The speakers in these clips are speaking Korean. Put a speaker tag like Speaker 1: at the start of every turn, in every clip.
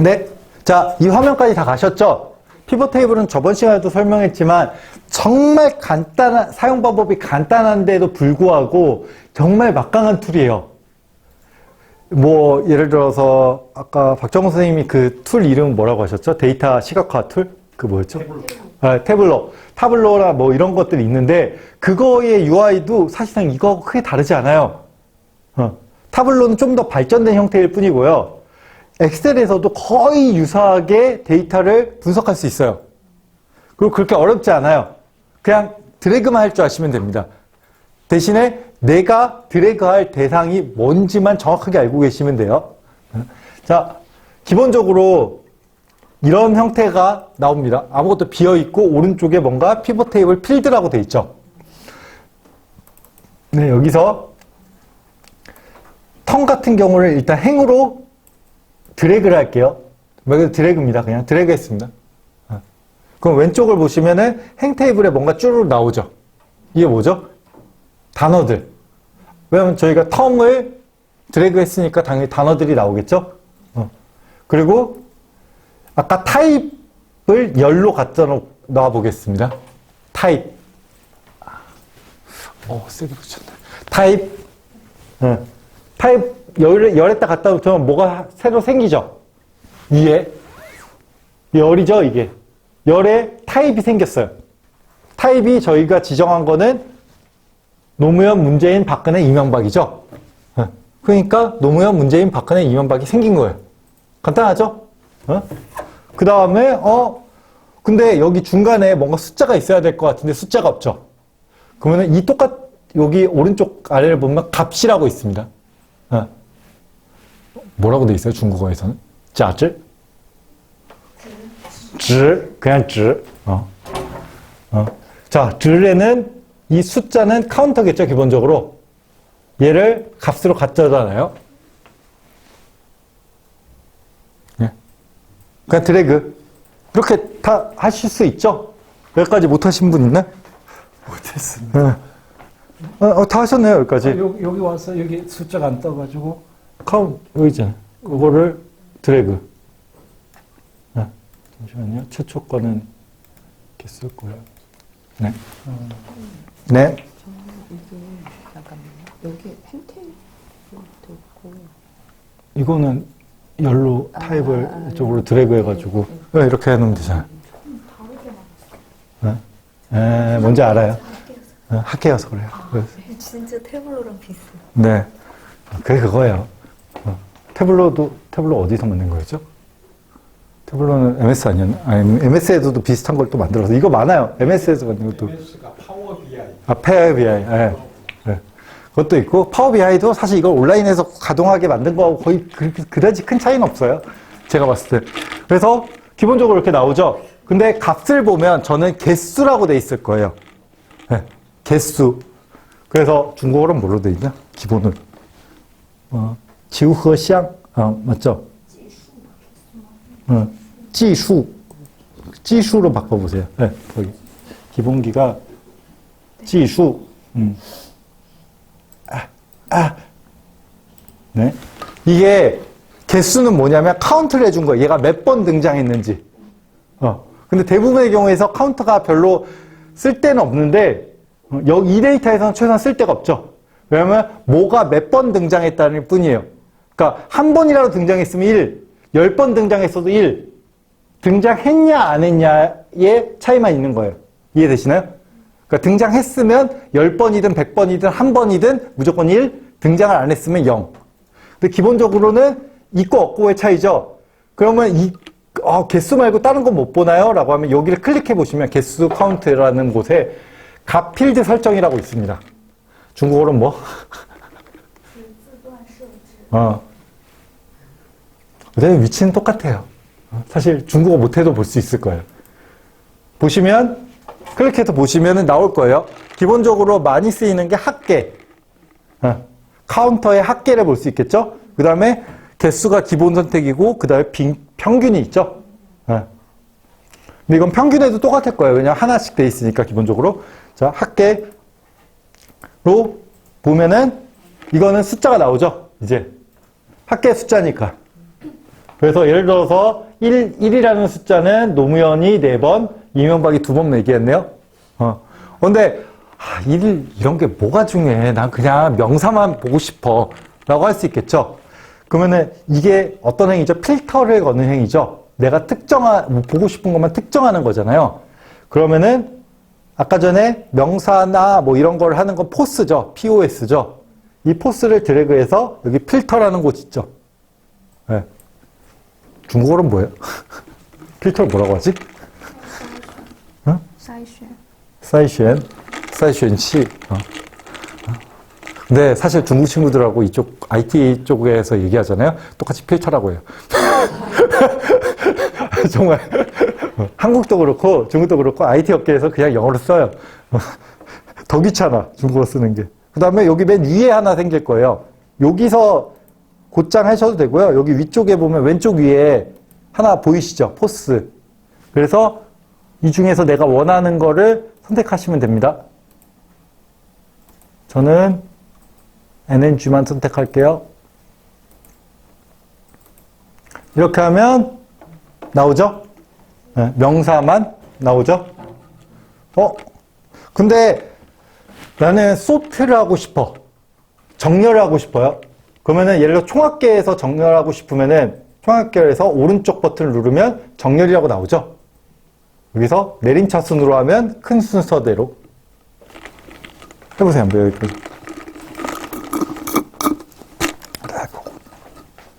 Speaker 1: 네. 자, 이 화면까지 다 가셨죠? 피벗 테이블은 저번 시간에도 설명했지만 정말 간단한, 사용 방법이 간단한데도 불구하고 정말 막강한 툴이에요. 뭐, 예를 들어서 아까 박정호 선생님이 그 툴 이름 뭐라고 하셨죠? 데이터 시각화 툴? 그 뭐였죠? 태블러. 타블로나 뭐 이런 것들이 있는데 그거의 UI도 사실상 이거하고 크게 다르지 않아요. 타블로는 좀 더 발전된 형태일 뿐이고요. 엑셀에서도 거의 유사하게 데이터를 분석할 수 있어요. 그리고 그렇게 어렵지 않아요. 그냥 드래그만 할 줄 아시면 됩니다. 대신에 내가 드래그할 대상이 뭔지만 정확하게 알고 계시면 돼요. 자, 기본적으로 이런 형태가 나옵니다. 아무것도 비어있고 오른쪽에 뭔가 피벗 테이블 필드라고 돼 있죠. 네, 여기서 텀 같은 경우를 일단 행으로 드래그를 할게요. 여기서 드래그입니다. 그냥 드래그 했습니다. 그럼 왼쪽을 보시면은 행 테이블에 뭔가 쭈르륵 나오죠. 이게 뭐죠? 단어들. 왜냐면 저희가 텀을 드래그 했으니까 당연히 단어들이 나오겠죠? 그리고 아까 타입을 열로 갖다 놔 보겠습니다. 타입. 세게 붙였네. 타입. 타입 열에다 갖다 놓으면 뭐가 새로 생기죠? 위에. 열이죠, 이게. 열에 타입이 생겼어요. 타입이 저희가 지정한 거는 노무현, 문재인, 박근혜, 이명박이죠. 그러니까 노무현, 문재인, 박근혜, 이명박이 생긴 거예요. 간단하죠? 그 다음에 근데 여기 중간에 뭔가 숫자가 있어야 될 것 같은데 숫자가 없죠. 그러면 여기 오른쪽 아래를 보면 값이라고 있습니다. 뭐라고 돼 있어요? 중국어에서는? 짜즈? 그냥 즈. 자, 즈에는 이 숫자는 카운터겠죠, 기본적으로. 얘를 값으로 갖다잖아요. 네. 그냥 드래그. 이렇게 다 하실 수 있죠? 여기까지 못 하신 분 있나?
Speaker 2: 못했습니다.
Speaker 1: 다 하셨네요, 여기까지.
Speaker 2: 여기 와서 여기 숫자가 안 떠가지고.
Speaker 1: 여기 있잖아요. 그거를 드래그. 잠시만요. 최초 거는 이렇게 쓸 거예요. 네. 네.
Speaker 3: 이게 잠깐만요. 여기 행태도 있고.
Speaker 1: 이거는 열로 타입을 이쪽으로 드래그 해가지고 이렇게 해놓으면 되잖아요. 뭔지 알아요? 학계여서 그래요.
Speaker 3: 진짜 태블로랑 비슷해.
Speaker 1: 네. 그게 그거예요. 태블로 어디서 만든 거였죠? 태블로는 MS 아니었나? MS에서도 비슷한 걸 또 만들어서. 이거 많아요. MS에서 만든 것도.
Speaker 2: MS가 파워 BI.
Speaker 1: 파워 BI. 네. 그것도 있고, 파워 BI도 사실 이걸 온라인에서 가동하게 만든 거하고 거의 그다지 큰 차이는 없어요. 제가 봤을 때. 그래서 기본적으로 이렇게 나오죠. 근데 값을 보면 저는 개수라고 돼 있을 거예요. 네. 개수. 그래서 중국어로는 뭘로 돼 있냐? 기본은. 지우허샹. 맞죠? 지수로 바꿔보세요. 네, 거기. 기본기가 지수. 네. 이게 개수는 뭐냐면 카운트를 해준 거예요. 얘가 몇 번 등장했는지. 근데 대부분의 경우에서 카운터가 별로 쓸 데는 없는데, 이 데이터에서는 최소한 쓸 데가 없죠. 왜냐면 뭐가 몇 번 등장했다는 뿐이에요. 그러니까 한 번이라도 등장했으면 1, 10번 등장했어도 1, 등장했냐 안 했냐의 차이만 있는 거예요. 이해되시나요? 그러니까 등장했으면 10번이든 100번이든 1번이든 무조건 1, 등장을 안 했으면 0. 근데 기본적으로는 있고 없고의 차이죠. 그러면 개수 말고 다른 건 못 보나요? 라고 하면 여기를 클릭해 보시면 개수 카운트라는 곳에 값 필드 설정이라고 있습니다. 중국어로는 뭐? 그다음에 위치는 똑같아요. 사실 중국어 못해도 볼 수 있을 거예요. 보시면 클릭해서 보시면 나올 거예요. 기본적으로 많이 쓰이는 게 합계. 카운터의 합계를 볼 수 있겠죠? 그 다음에 개수가 기본 선택이고 그 다음에 평균이 있죠? 근데 이건 평균에도 똑같을 거예요. 왜냐면 하나씩 돼 있으니까 기본적으로. 자, 합계로 보면은 이거는 숫자가 나오죠? 이제 합계 숫자니까. 그래서 예를 들어서 1이라는 숫자는 노무현이 4번, 이명박이 2번 얘기했네요. 근데 1 이런 게 뭐가 중요해? 난 그냥 명사만 보고 싶어. 라고 할 수 있겠죠. 그러면은 이게 어떤 행위죠? 필터를 거는 행위죠. 내가 보고 싶은 것만 특정하는 거잖아요. 그러면은 아까 전에 명사나 뭐 이런 걸 하는 건 포스죠. POS죠. 이 포스를 드래그해서 여기 필터라는 곳 있죠. 네. 중국어로는 뭐예요? 필터를 뭐라고 하지? 응? 사이쉔.치. 근데 사실 중국 친구들하고 이쪽 IT 쪽에서 얘기하잖아요. 똑같이 필터라고 해요. 정말 한국도 그렇고 중국도 그렇고 IT 업계에서 그냥 영어로 써요. 더 귀찮아 중국어 쓰는 게. 그 다음에 여기 맨 위에 하나 생길 거예요. 여기서 곧장 하셔도 되고요. 여기 위쪽에 보면 왼쪽 위에 하나 보이시죠? 포스. 그래서 이 중에서 내가 원하는 거를 선택하시면 됩니다. 저는 NNG만 선택할게요. 이렇게 하면 나오죠? 네, 명사만 나오죠? 근데 나는 소트를 하고 싶어. 정렬을 하고 싶어요. 그러면은 예를 들어 총합계에서 정렬하고 싶으면은 총합계에서 오른쪽 버튼을 누르면 정렬이라고 나오죠? 여기서 내림차순으로 하면 큰 순서대로 해보세요. 한번 여기.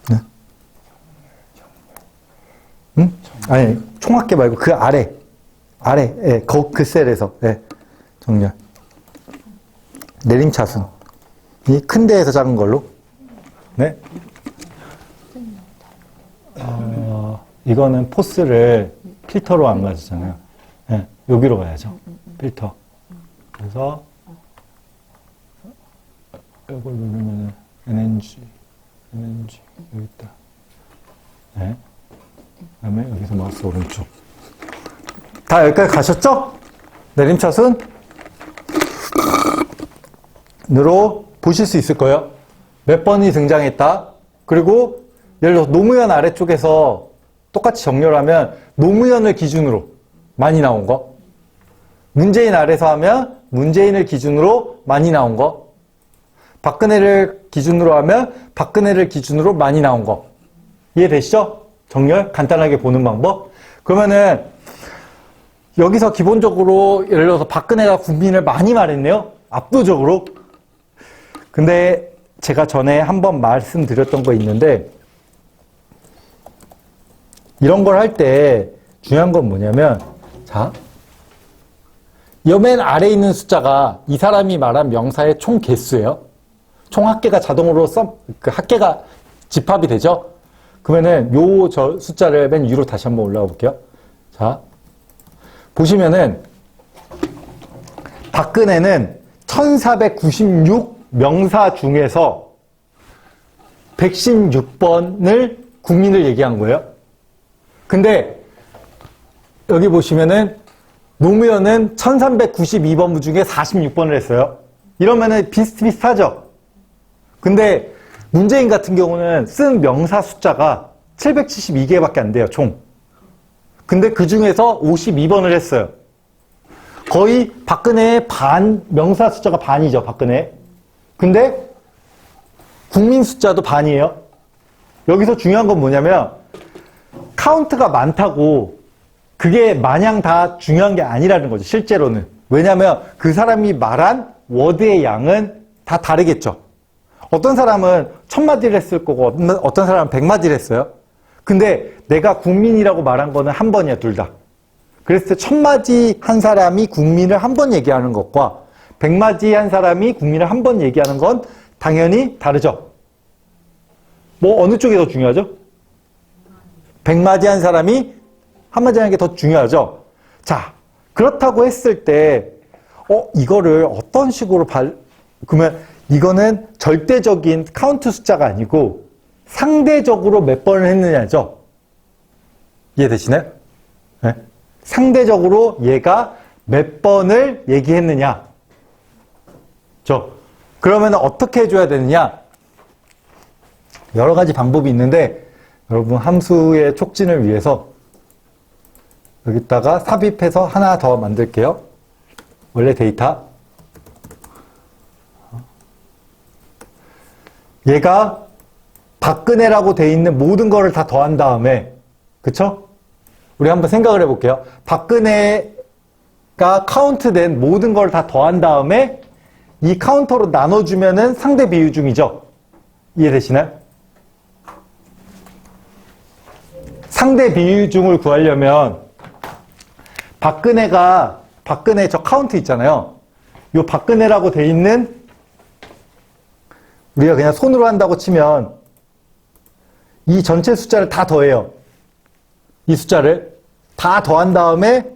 Speaker 1: 네. 응? 아니 총합계 말고 그 아래 예, 그 셀에서 예, 정렬 내림차순 이 큰 데에서 작은 걸로 네. 이거는 포스를 필터로 안 가지잖아요. 네, 여기로 가야죠. 필터. 그래서 이걸 누르면 NNG 여기 있다. 네. 그다음에 여기서 마우스 오른쪽. 다 여기까지 가셨죠? 내림차순 으로 보실 수 있을 거예요. 몇 번이 등장했다. 그리고 예를 들어 노무현 아래쪽에서 똑같이 정렬하면 노무현을 기준으로 많이 나온 거. 문재인 아래서 하면 문재인을 기준으로 많이 나온 거. 박근혜를 기준으로 하면 박근혜를 기준으로 많이 나온 거. 이해되시죠? 정렬 간단하게 보는 방법. 그러면은 여기서 기본적으로 예를 들어서 박근혜가 국민을 많이 말했네요. 압도적으로. 근데 제가 전에 한번 말씀드렸던 거 있는데 이런 걸 할 때 중요한 건 뭐냐면 자, 이 맨 아래에 있는 숫자가 이 사람이 말한 명사의 총 개수예요. 총 합계가 자동으로 그 합계가 집합이 되죠. 그러면은 저 숫자를 맨 위로 다시 한번 올라가 볼게요. 자, 보시면은 박근혜는 1496 명사 중에서 116번을 국민을 얘기한 거예요. 근데 여기 보시면은 노무현은 1392번 중에 46번을 했어요. 이러면은 비슷비슷하죠? 근데 문재인 같은 경우는 쓴 명사 숫자가 772개밖에 안 돼요, 총. 근데 그 중에서 52번을 했어요. 거의 박근혜의 명사 숫자가 반이죠, 박근혜. 근데 국민 숫자도 반이에요. 여기서 중요한 건 뭐냐면 카운트가 많다고 그게 마냥 다 중요한 게 아니라는 거죠, 실제로는. 왜냐하면 그 사람이 말한 워드의 양은 다 다르겠죠. 어떤 사람은 1000마디를 했을 거고 어떤 사람은 100마디를 했어요. 근데 내가 국민이라고 말한 거는 한 번이야, 둘 다. 그랬을 때 1000마디 한 사람이 국민을 한 번 얘기하는 것과 100마디 한 사람이 국민을 한 번 얘기하는 건 당연히 다르죠. 뭐 어느 쪽이 더 중요하죠? 100마디 한 사람이 한마디 하는 게 더 중요하죠. 자, 그렇다고 했을 때 이거를 어떤 식으로 그러면 이거는 절대적인 카운트 숫자가 아니고 상대적으로 몇 번을 했느냐죠. 이해되시나요? 네? 상대적으로 얘가 몇 번을 얘기했느냐. 그러면 어떻게 해줘야 되느냐? 여러 가지 방법이 있는데 여러분 함수의 촉진을 위해서 여기다가 삽입해서 하나 더 만들게요. 원래 데이터. 얘가 박근혜라고 돼 있는 모든 거를 다 더한 다음에, 그쵸? 우리 한번 생각을 해볼게요. 박근혜가 카운트된 모든 걸 다 더한 다음에 이 카운터로 나눠주면은 상대 비유중이죠? 이해되시나요? 상대 비유중을 구하려면 박근혜 저 카운트 있잖아요. 요 박근혜라고 돼 있는 우리가 그냥 손으로 한다고 치면 이 전체 숫자를 다 더해요. 이 숫자를 다 더한 다음에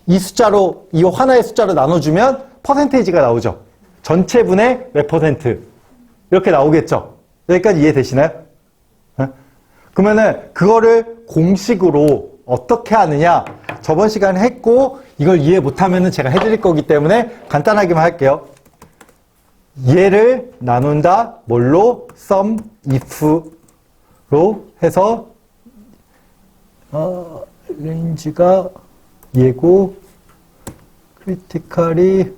Speaker 1: 이 숫자로, 이 하나의 숫자로 나눠주면 퍼센테이지가 나오죠. 전체분의 몇 퍼센트. 이렇게 나오겠죠. 여기까지 이해되시나요? 그러면은 그거를 공식으로 어떻게 하느냐. 저번 시간에 했고 이걸 이해 못하면은 제가 해드릴 거기 때문에 간단하게만 할게요. 얘를 나눈다. 뭘로? sum if로 해서 레인지가 얘고 크리티컬이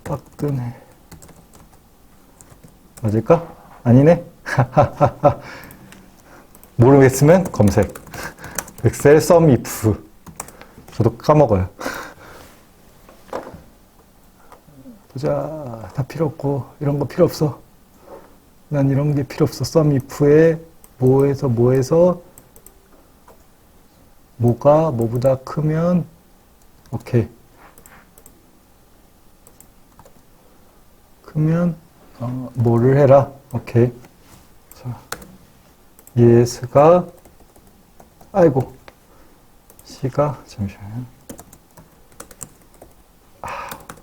Speaker 1: 박근혜 맞을까? 아니네? 모르겠으면 검색. 엑셀 sum if. 저도 까먹어요. 보자. 다 필요 없고 이런 거 필요 없어. 난 이런 게 필요 없어. sum if에 뭐에서 뭐가 뭐보다 크면 오케이. 크면 뭐를 해라. 오케이. 자, 예스가 아이고 C가 잠시만요.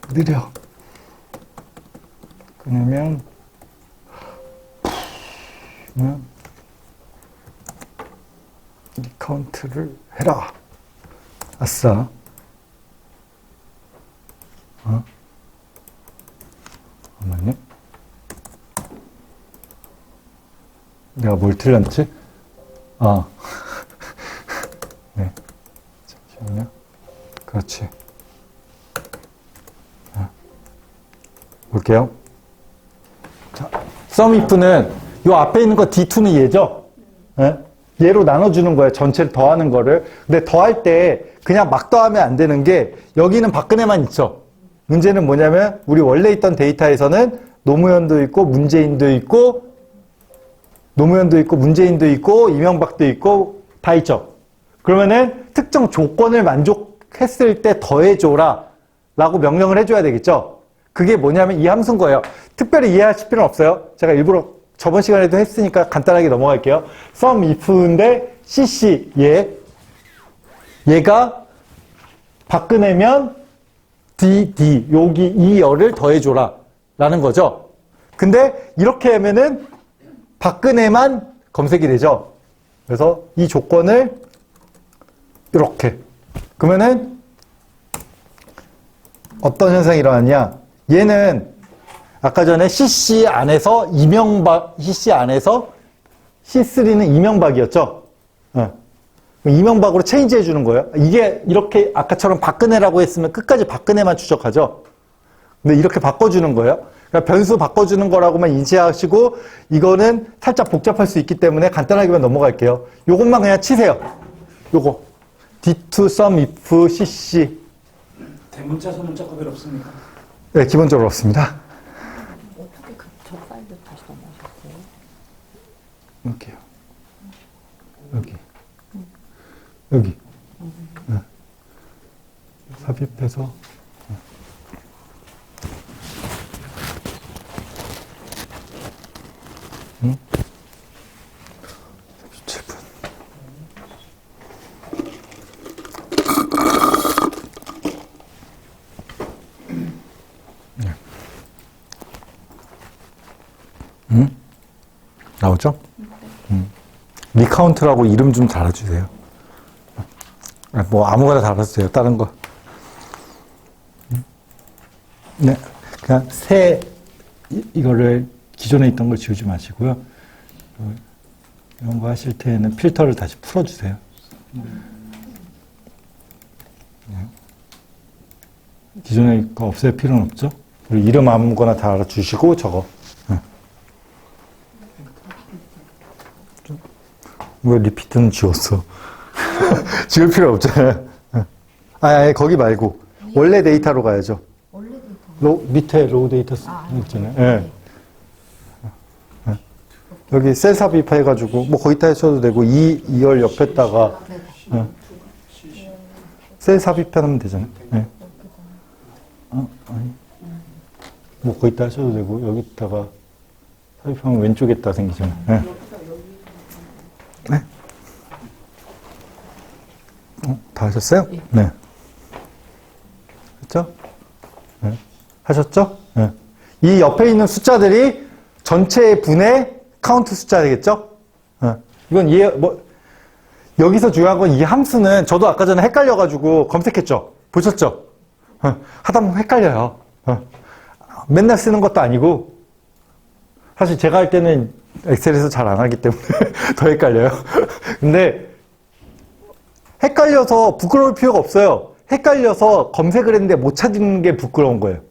Speaker 1: 느려. 그러면 리카운트를 해라. 아싸. 잠깐만요. 내가 뭘 틀렸지? 네. 잠시만요. 그렇지. 볼게요. 자, sum if는 요 앞에 있는 거 D2는 얘죠? 네? 얘로 나눠주는 거예요. 전체를 더하는 거를. 근데 더할 때 그냥 막 더하면 안 되는 게 여기는 박근혜만 있죠. 문제는 뭐냐면 우리 원래 있던 데이터에서는 노무현도 있고 문재인도 있고 이명박도 있고 다 있죠. 그러면은 특정 조건을 만족했을 때 더해줘라 라고 명령을 해줘야 되겠죠. 그게 뭐냐면 이 함수인 거예요. 특별히 이해하실 필요는 없어요. 제가 일부러 저번 시간에도 했으니까 간단하게 넘어갈게요. sum if인데 cc 얘가 박근혜면 dd 여기 이 열을 더해줘라 라는 거죠. 근데 이렇게 하면은 박근혜만 검색이 되죠. 그래서 이 조건을 이렇게 그러면은 어떤 현상이 일어났냐. 얘는 아까 전에 CC 안에서 CC 안에서 C3는 이명박이었죠. 이명박으로 체인지 해주는 거예요. 이게 이렇게 아까처럼 박근혜라고 했으면 끝까지 박근혜만 추적하죠. 근데 이렇게 바꿔주는 거예요. 그러니까 변수 바꿔주는 거라고만 인지하시고 이거는 살짝 복잡할 수 있기 때문에 간단하게만 넘어갈게요. 요것만 그냥 치세요. 요거 D2 sum if CC.
Speaker 2: 대문자 소문자 구별 없습니까?
Speaker 1: 네, 기본적으로 없습니다.
Speaker 3: 어떻게 저 파일을 다시 넘어가셨어요?
Speaker 1: 여기요. 여기. 네. 삽입해서. 응? 37분. 네. 응? 나오죠? 리카운트라고 이름 좀 달아주세요. 뭐 아무거나 달아주세요. 다른 거. 네, 그냥 새 이거를 기존에 있던 걸 지우지 마시고요. 이런 거 하실 때에는 필터를 다시 풀어주세요. 기존에 거 없앨 필요는 없죠. 그리고 이름 아무거나 다 알아주시고 저거. 왜 리피트는 지웠어? 지울 필요 없잖아요. 아니, 거기 말고 원래 데이터로 가야죠.
Speaker 3: 원래 데이터.
Speaker 1: 밑에 로우 데이터 있잖아요. 네. 여기 셀 삽입해가지고 뭐 거기다 하셔도 되고 2열 옆에다가 셀 삽입하면 되잖아요. 네. 아니. 뭐 거기다 하셔도 되고 여기다가 삽입하면 왼쪽에다 생기잖아요. 네. 네. 다 하셨어요? 네. 했죠? 네. 하셨죠? 네. 이 옆에 있는 숫자들이 전체 분의 카운트 숫자 되겠죠? 이건 여기서 중요한 건 이 함수는 저도 아까 전에 헷갈려가지고 검색했죠? 보셨죠? 하다 보면 헷갈려요. 맨날 쓰는 것도 아니고, 사실 제가 할 때는 엑셀에서 잘 안 하기 때문에 더 헷갈려요. 근데, 헷갈려서 부끄러울 필요가 없어요. 헷갈려서 검색을 했는데 못 찾는 게 부끄러운 거예요.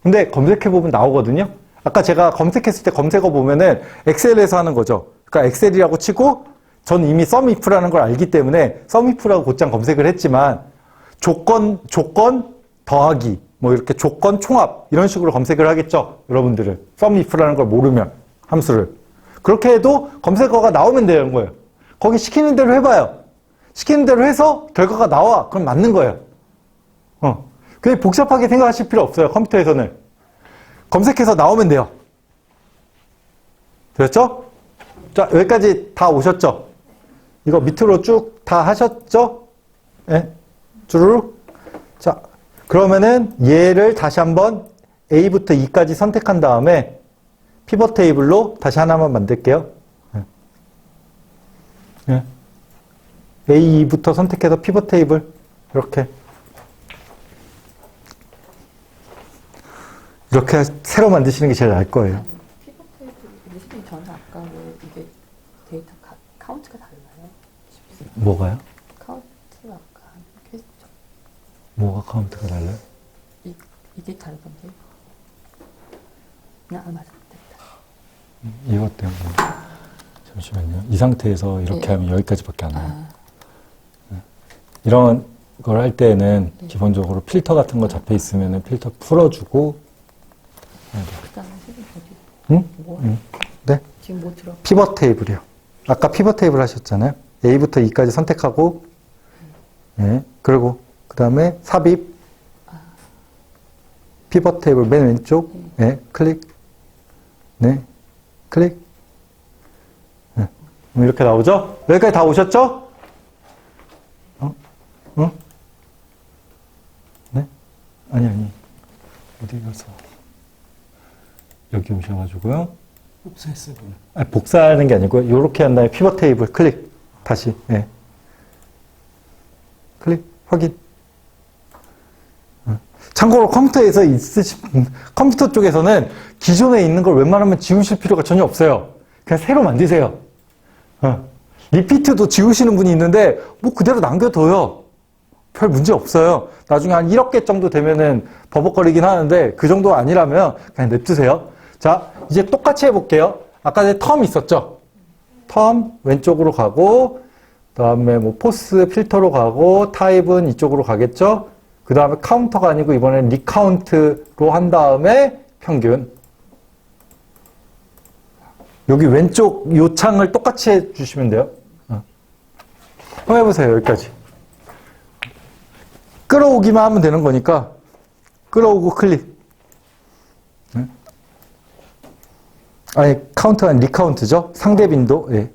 Speaker 1: 근데 검색해보면 나오거든요? 아까 제가 검색했을 때 검색어 보면은 엑셀에서 하는 거죠. 그러니까 엑셀이라고 치고 전 이미 썸이프라는 걸 알기 때문에 썸이프라고 곧장 검색을 했지만 조건 더하기 뭐 이렇게 조건 총합 이런 식으로 검색을 하겠죠. 여러분들은 썸이프라는 걸 모르면 함수를. 그렇게 해도 검색어가 나오면 되는 거예요. 거기 시키는 대로 해봐요. 시키는 대로 해서 결과가 나와. 그럼 맞는 거예요. 그게 복잡하게 생각하실 필요 없어요. 컴퓨터에서는. 검색해서 나오면 돼요. 됐죠? 자, 여기까지 다 오셨죠? 이거 밑으로 쭉 다 하셨죠? 예? 주르륵. 자, 그러면은 얘를 다시 한번 A부터 E까지 선택한 다음에 피벗 테이블로 다시 하나만 만들게요. 예. 예. A, E부터 선택해서 피벗 테이블 이렇게 새로 만드시는 게 제일 나을 거예요.
Speaker 3: 피벗 테이블 리스팅 저는 아까 왜 이게 데이터 카운트가 달라요?
Speaker 1: 뭐가요?
Speaker 3: 카운트 아까 했죠.
Speaker 1: 뭐가 카운트가 달라요?
Speaker 3: 이게 다르던데. 그냥 맞았다.
Speaker 1: 이것 때문에. 잠시만요. 이 상태에서 이렇게 하면 여기까지밖에 안 나요. 이런 걸 할 때는 기본적으로 필터 같은 거 잡혀 있으면 필터 풀어주고
Speaker 3: 그다음에 선생님 어디?
Speaker 1: 응?
Speaker 3: 뭐?
Speaker 1: 네?
Speaker 3: 지금 뭐 들어?
Speaker 1: 피벗 테이블이요. 아까 피벗 테이블 하셨잖아요. A부터 E까지 선택하고, 네. 그리고 그 다음에 삽입, 피벗 테이블 맨 왼쪽, 네. 클릭, 네. 클릭. 네. 이렇게 나오죠? 여기까지 다 오셨죠? 네? 아니. 어디 가서. 여기 오셔가지고요.
Speaker 2: 복사했어요, 그럼.
Speaker 1: 아니, 복사하는 게 아니고요. 이렇게 한 다음에 피벗 테이블 클릭. 다시. 예. 클릭. 확인. 참고로 컴퓨터 쪽에서는 기존에 있는 걸 웬만하면 지우실 필요가 전혀 없어요. 그냥 새로 만드세요. 리피트도 지우시는 분이 있는데 뭐 그대로 남겨둬요. 별 문제 없어요. 나중에 한 1억 개 정도 되면은 버벅거리긴 하는데 그 정도 아니라면 그냥 냅두세요. 자, 이제 똑같이 해볼게요. 아까 전에 텀 있었죠? 텀 왼쪽으로 가고 그 다음에 뭐 포스 필터로 가고 타입은 이쪽으로 가겠죠? 그 다음에 카운터가 아니고 이번엔 리카운트로 한 다음에 평균. 여기 왼쪽 요 창을 똑같이 해주시면 돼요. 한번 해보세요. 여기까지. 끌어오기만 하면 되는 거니까 끌어오고 클릭. 아니 카운트가 아니라 리카운트죠. 상대 빈도. 예.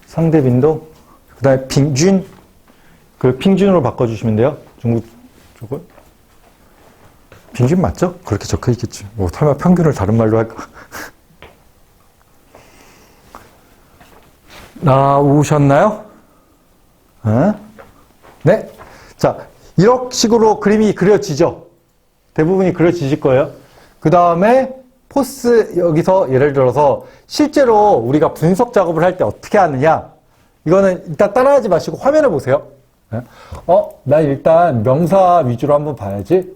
Speaker 1: 상대 빈도. 그 다음에 빙준. 그 빙준으로 바꿔주시면 돼요. 중국 쪽은. 빙준 맞죠? 그렇게 적혀 있겠지. 뭐 설마 평균을 다른 말로 할까? 나오셨나요? 네? 자, 이런 식으로 그림이 그려지죠? 대부분이 그려지실 거예요. 그 다음에 포스 여기서 예를 들어서 실제로 우리가 분석 작업을 할 때 어떻게 하느냐. 이거는 일단 따라하지 마시고 화면을 보세요. 나 일단 명사 위주로 한번 봐야지.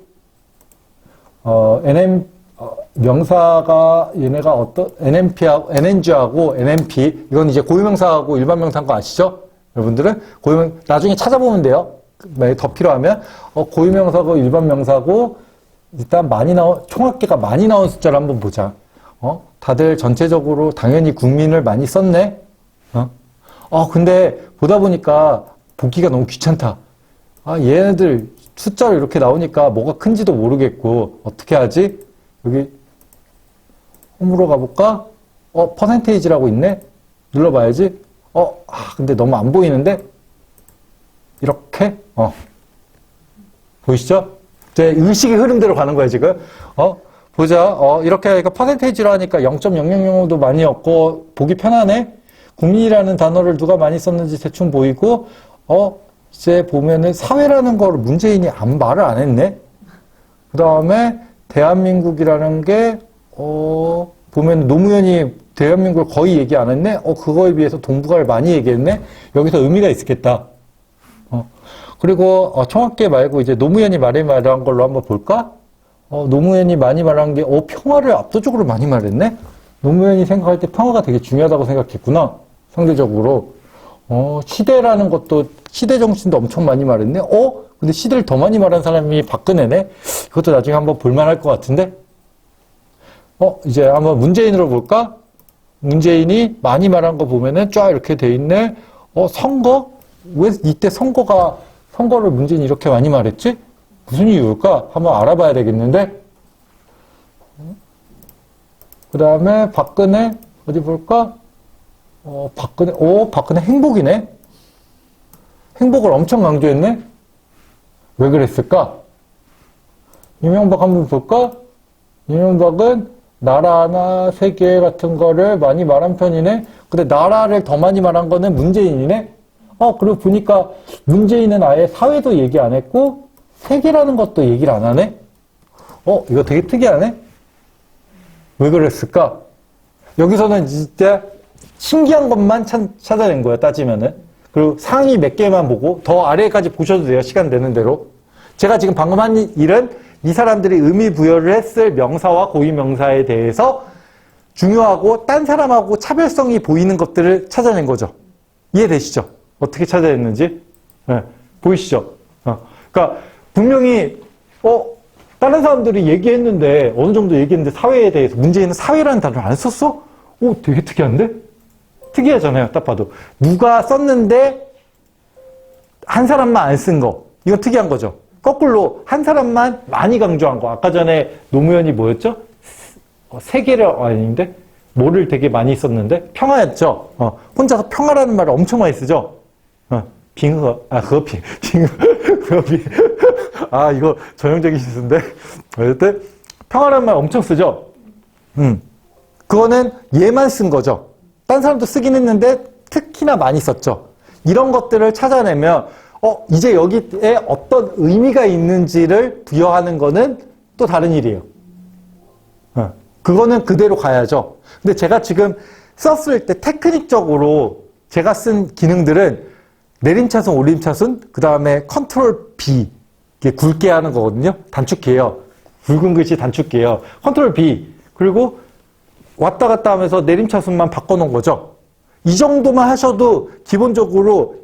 Speaker 1: 명사가 얘네가 어떤 NMP하고 NNG하고 NMP 이건 이제 고유명사하고 일반 명사인 거 아시죠? 여러분들은 나중에 찾아보면 돼요. 만약에 더 필요하면 고유명사고 일반 명사고 일단 총합계가 많이 나온 숫자를 한번 보자. 다들 전체적으로 당연히 국민을 많이 썼네. 근데 보다 보니까 보기가 너무 귀찮다. 얘네들 숫자로 이렇게 나오니까 뭐가 큰지도 모르겠고 어떻게 하지? 여기 홈으로 가볼까? 퍼센테이지라고 있네? 눌러봐야지. 근데 너무 안 보이는데? 이렇게? 보이시죠? 제 의식의 흐름대로 가는 거야, 지금. 보자. 이렇게 하니까 퍼센테이지로 하니까 0.0005도 많이 없고, 보기 편하네? 국민이라는 단어를 누가 많이 썼는지 대충 보이고, 이제 보면은 사회라는 거를 문재인이 말을 안 했네? 그 다음에 대한민국이라는 게, 보면 노무현이 대한민국을 거의 얘기 안 했네? 그거에 비해서 동북아를 많이 얘기했네? 여기서 의미가 있겠다. 그리고 총합계 말고 이제 노무현이 많이 말한 걸로 한번 볼까? 노무현이 많이 말한 게 평화를 압도적으로 많이 말했네? 노무현이 생각할 때 평화가 되게 중요하다고 생각했구나. 상대적으로. 시대라는 것도 시대 정신도 엄청 많이 말했네? 근데 시대를 더 많이 말한 사람이 박근혜네? 이것도 나중에 한번 볼만할 것 같은데? 이제 한번 문재인으로 볼까? 문재인이 많이 말한 거 보면은 쫙 이렇게 돼 있네? 선거? 왜 이때 선거를 문재인이 이렇게 많이 말했지? 무슨 이유일까? 한번 알아봐야 되겠는데? 그 다음에 박근혜, 어디 볼까? 박근혜 행복이네? 행복을 엄청 강조했네? 왜 그랬을까? 이명박 한번 볼까? 이명박은 나라나 세계 같은 거를 많이 말한 편이네? 근데 나라를 더 많이 말한 거는 문재인이네? 그리고 보니까 문재인은 아예 사회도 얘기 안 했고 세계라는 것도 얘기를 안 하네? 이거 되게 특이하네? 왜 그랬을까? 여기서는 진짜 신기한 것만 찾아낸 거야, 따지면은. 그리고 상위 몇 개만 보고 더 아래까지 보셔도 돼요, 시간 되는 대로. 제가 지금 방금 한 일은 이 사람들이 의미 부여를 했을 명사와 고유명사에 대해서 중요하고 딴 사람하고 차별성이 보이는 것들을 찾아낸 거죠. 이해되시죠? 어떻게 찾아냈는지? 네, 보이시죠? 그러니까 분명히 다른 사람들이 얘기했는데 어느 정도 얘기했는데 사회에 대해서 문재인은 사회라는 단어를 안 썼어? 되게 특이한데? 특이하잖아요. 딱 봐도. 누가 썼는데 한 사람만 안 쓴 거. 이건 특이한 거죠. 거꾸로 한 사람만 많이 강조한 거. 아까 전에 노무현이 뭐였죠? 세계를 아닌데? 뭐를 되게 많이 썼는데? 평화였죠? 혼자서 평화라는 말을 엄청 많이 쓰죠?和平. 이거 전형적인 실수인데. 어쨌든, 평화라는 말 엄청 쓰죠? 그거는 얘만 쓴 거죠. 딴 사람도 쓰긴 했는데, 특히나 많이 썼죠. 이런 것들을 찾아내면, 이제 여기에 어떤 의미가 있는지를 부여하는 거는 또 다른 일이에요. 그거는 그대로 가야죠. 근데 제가 지금 썼을 때 테크닉적으로 제가 쓴 기능들은 내림차순, 올림차순, 그 다음에 컨트롤 B. 이게 굵게 하는 거거든요. 단축해요. 굵은 글씨 단축해요. 컨트롤 B. 그리고 왔다 갔다 하면서 내림차순만 바꿔놓은 거죠. 이 정도만 하셔도 기본적으로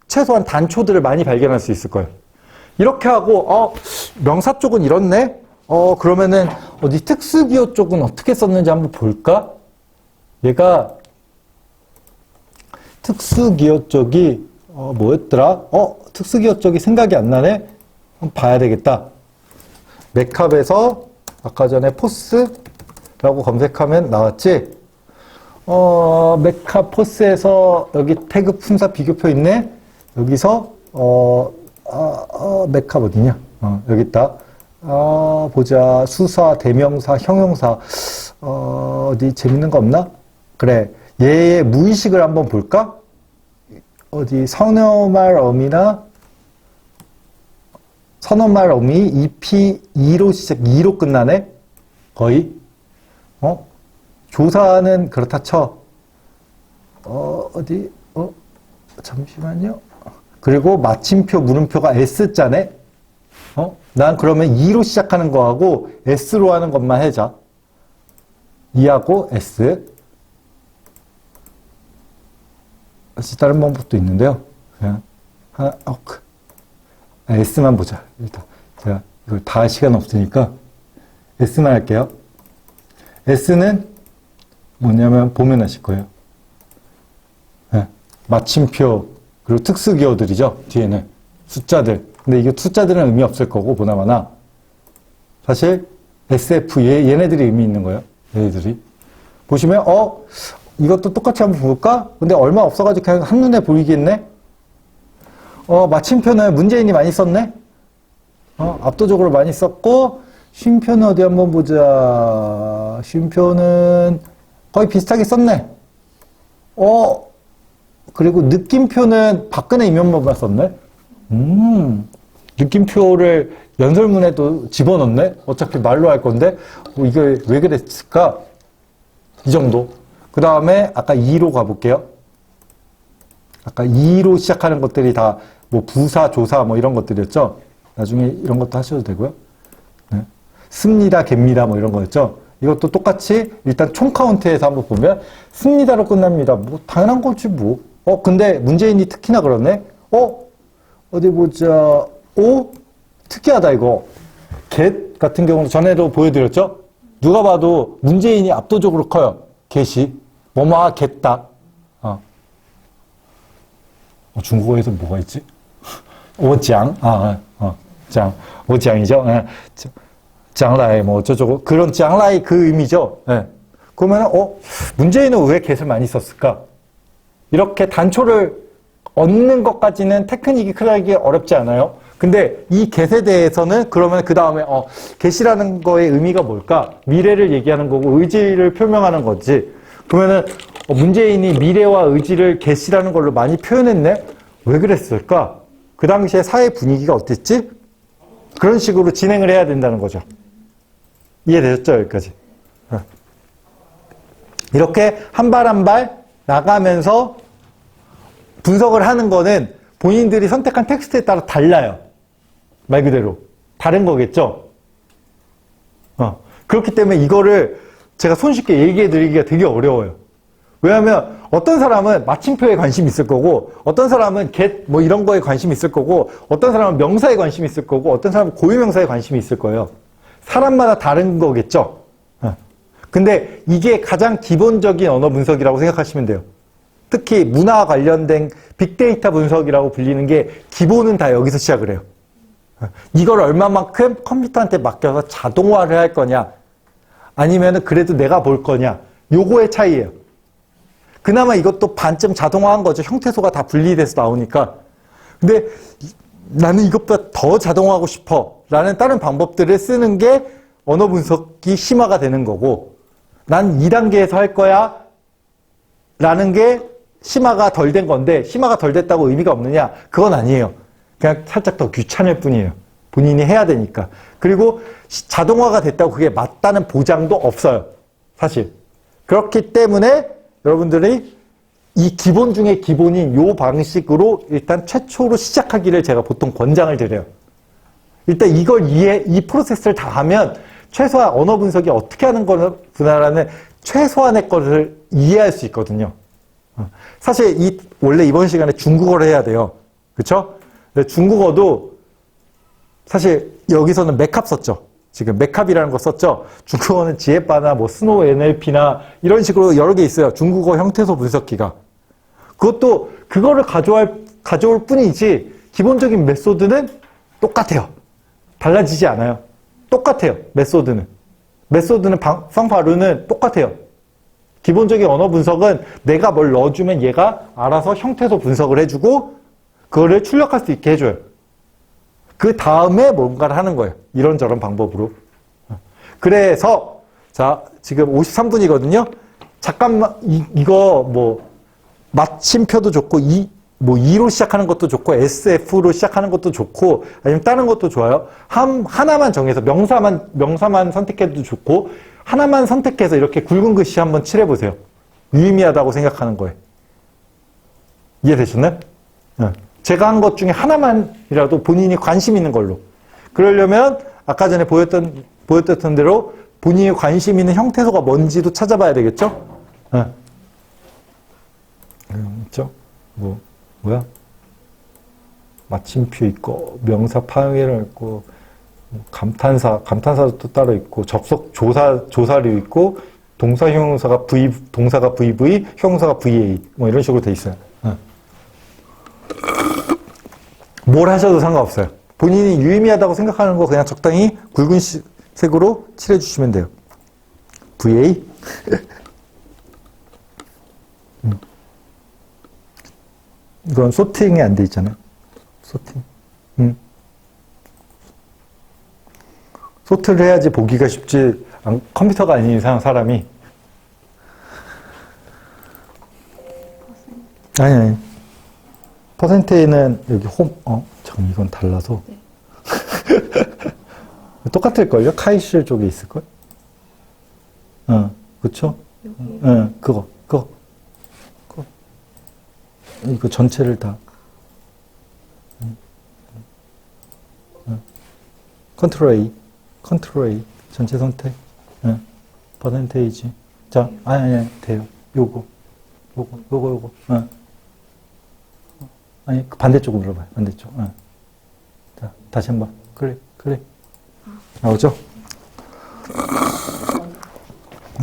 Speaker 1: 최소한 단초들을 많이 발견할 수 있을 거예요. 이렇게 하고, 명사 쪽은 이렇네? 그러면은, 어디 특수기호 쪽은 어떻게 썼는지 한번 볼까? 얘가, 특수기호 쪽이, 뭐였더라? 특수기호 쪽이 생각이 안 나네? 한번 봐야 되겠다. 맥캅에서, 아까 전에 포스라고 검색하면 나왔지? 맥캅 포스에서 여기 태그 품사 비교표 있네? 여기서, 맥캅 어디냐? 여기 있다. 보자. 수사, 대명사, 형용사. 어디 재밌는 거 없나? 그래. 얘의 무의식을 한번 볼까? 어디, 선어말 어미나, 선어말 어미 EP 2로 시작, 2로 끝나네? 거의? 조사는 그렇다 쳐. 어디? 잠시만요. 그리고 마침표, 물음표가 S자네? 난 그러면 2로 시작하는 거하고 S로 하는 것만 해자. 2하고 S. 다른 방법도 있는데요. 그냥 하나, S만 보자. 일단 제가 이걸 다 할 시간 없으니까 S만 할게요. S는 뭐냐면 보면 아실 거예요. 네. 마침표 그리고 특수 기호들이죠. 뒤에는 숫자들. 근데 이게 숫자들은 의미 없을 거고 보나마나 사실 SF 얘네들이 의미 있는 거예요. 얘네들이 보시면 이것도 똑같이 한번 볼까? 근데 얼마 없어가지고 그냥 한눈에 보이겠네? 마침표는 문재인이 많이 썼네? 압도적으로 많이 썼고, 쉼표는 어디 한번 보자. 쉼표는 거의 비슷하게 썼네. 그리고 느낌표는 박근혜 이명박만 썼네? 느낌표를 연설문에도 집어넣네? 어차피 말로 할 건데, 이게 왜 그랬을까? 이 정도. 그 다음에 아까 2로 가볼게요. 아까 2로 시작하는 것들이 다 뭐 부사, 조사 뭐 이런 것들이었죠. 나중에 이런 것도 하셔도 되고요. 네. 씁니다, 갭니다 뭐 이런 거였죠. 이것도 똑같이 일단 총 카운트에서 한번 보면 씁니다로 끝납니다. 뭐 당연한 거지 뭐. 근데 문재인이 특히나 그러네. 어디 보자. 특이하다 이거. get 같은 경우는 전에도 보여드렸죠. 누가 봐도 문재인이 압도적으로 커요. get이. 뭐뭐 get 중국어에서 뭐가 있지? 오장. 장. 오장이죠. 장라이 뭐 어쩌고 그런 장라이 그 의미죠. 네. 그러면 문재인은 왜 get을 많이 썼을까? 이렇게 단초를 얻는 것까지는 테크닉이 크게 어렵지 않아요. 근데 이 get에 대해서는 그러면 그 다음에 get이라는 거의 의미가 뭘까? 미래를 얘기하는 거고 의지를 표명하는 거지. 그러면은 문재인이 미래와 의지를 get이라는 걸로 많이 표현했네? 왜 그랬을까? 그 당시에 사회 분위기가 어땠지? 그런 식으로 진행을 해야 된다는 거죠. 이해되셨죠? 여기까지. 이렇게 한 발 한 발 나가면서 분석을 하는 거는 본인들이 선택한 텍스트에 따라 달라요. 말 그대로. 다른 거겠죠? 그렇기 때문에 이거를 제가 손쉽게 얘기해 드리기가 되게 어려워요. 왜냐하면 어떤 사람은 마침표에 관심이 있을 거고 어떤 사람은 get 뭐 이런 거에 관심이 있을 거고 어떤 사람은 명사에 관심이 있을 거고 어떤 사람은 고유명사에 관심이 있을 거예요. 사람마다 다른 거겠죠. 근데 이게 가장 기본적인 언어 분석이라고 생각하시면 돼요. 특히 문화와 관련된 빅데이터 분석이라고 불리는 게 기본은 다 여기서 시작을 해요. 이걸 얼마만큼 컴퓨터한테 맡겨서 자동화를 할 거냐 아니면은 그래도 내가 볼 거냐 요거의 차이예요. 그나마 이것도 반쯤 자동화한 거죠. 형태소가 다 분리돼서 나오니까. 근데 나는 이것보다 더 자동화하고 싶어 라는 다른 방법들을 쓰는 게 언어 분석이 심화가 되는 거고 난 2단계에서 할 거야 라는 게 심화가 덜 된 건데 심화가 덜 됐다고 의미가 없느냐? 그건 아니에요. 그냥 살짝 더 귀찮을 뿐이에요. 본인이 해야 되니까. 그리고 자동화가 됐다고 그게 맞다는 보장도 없어요. 사실. 그렇기 때문에 여러분들이 이 기본 중에 기본인 요 방식으로 일단 최초로 시작하기를 제가 보통 권장을 드려요. 일단 이걸 이 프로세스를 다 하면 최소한 언어 분석이 어떻게 하는 거구나라는 최소한의 것을 이해할 수 있거든요. 사실 원래 이번 시간에 중국어를 해야 돼요. 그쵸? 근데 중국어도 사실 여기서는 맥캅 썼죠. 지금 맥캅이라는 거 썼죠. 중국어는 지에빠나 뭐 스노우 NLP나 이런 식으로 여러 개 있어요. 중국어 형태소 분석기가. 그것도 그거를 가져올 뿐이지 기본적인 메소드는 똑같아요. 달라지지 않아요. 똑같아요. 메소드는 방파루는 똑같아요. 기본적인 언어 분석은 내가 뭘 넣어주면 얘가 알아서 형태소 분석을 해주고 그거를 출력할 수 있게 해줘요. 그 다음에 뭔가를 하는 거예요. 이런저런 방법으로. 그래서 자 지금 53분이거든요. 잠깐만 이거 뭐 마침표도 좋고 뭐 E로 시작하는 것도 좋고 SF로 시작하는 것도 좋고 아니면 다른 것도 좋아요. 하나만 정해서 명사만 선택해도 좋고 하나만 선택해서 이렇게 굵은 글씨 한번 칠해보세요. 유의미하다고 생각하는 거예요. 이해되셨나요? 네. 제가 한 것 중에 하나만이라도 본인이 관심 있는 걸로. 그러려면 아까 전에 보였던 대로 본인이 관심 있는 형태소가 뭔지도 찾아봐야 되겠죠? 네. 있죠? 뭐야? 마침표 있고, 명사 파형이라 있고, 감탄사도 또 따로 있고, 접속 조사류 있고, 동사가 VV, 형용사가 VA, 뭐 이런 식으로 돼 있어요. 뭘 하셔도 상관없어요. 본인이 유의미하다고 생각하는 거 그냥 적당히 굵은 색으로 칠해주시면 돼요. VA. 이건 소팅이 안 돼 있잖아요. 소팅. 소트를 해야지 보기가 쉽지, 컴퓨터가 아닌 이상 사람이. 아니. 퍼센테이는 여기 잠깐 이건 달라서.
Speaker 3: 네.
Speaker 1: 똑같을걸요? 카이실 쪽에 있을걸? 그쵸?
Speaker 3: 여기.
Speaker 1: 그거. 이거 전체를 다. 컨트롤 A. 전체 선택. 퍼센테이지. 자, 아니, 돼요. 요거. 아니, 반대쪽으로 눌러봐요. 반대쪽. 자, 다시 한 번. 클릭. 나오죠?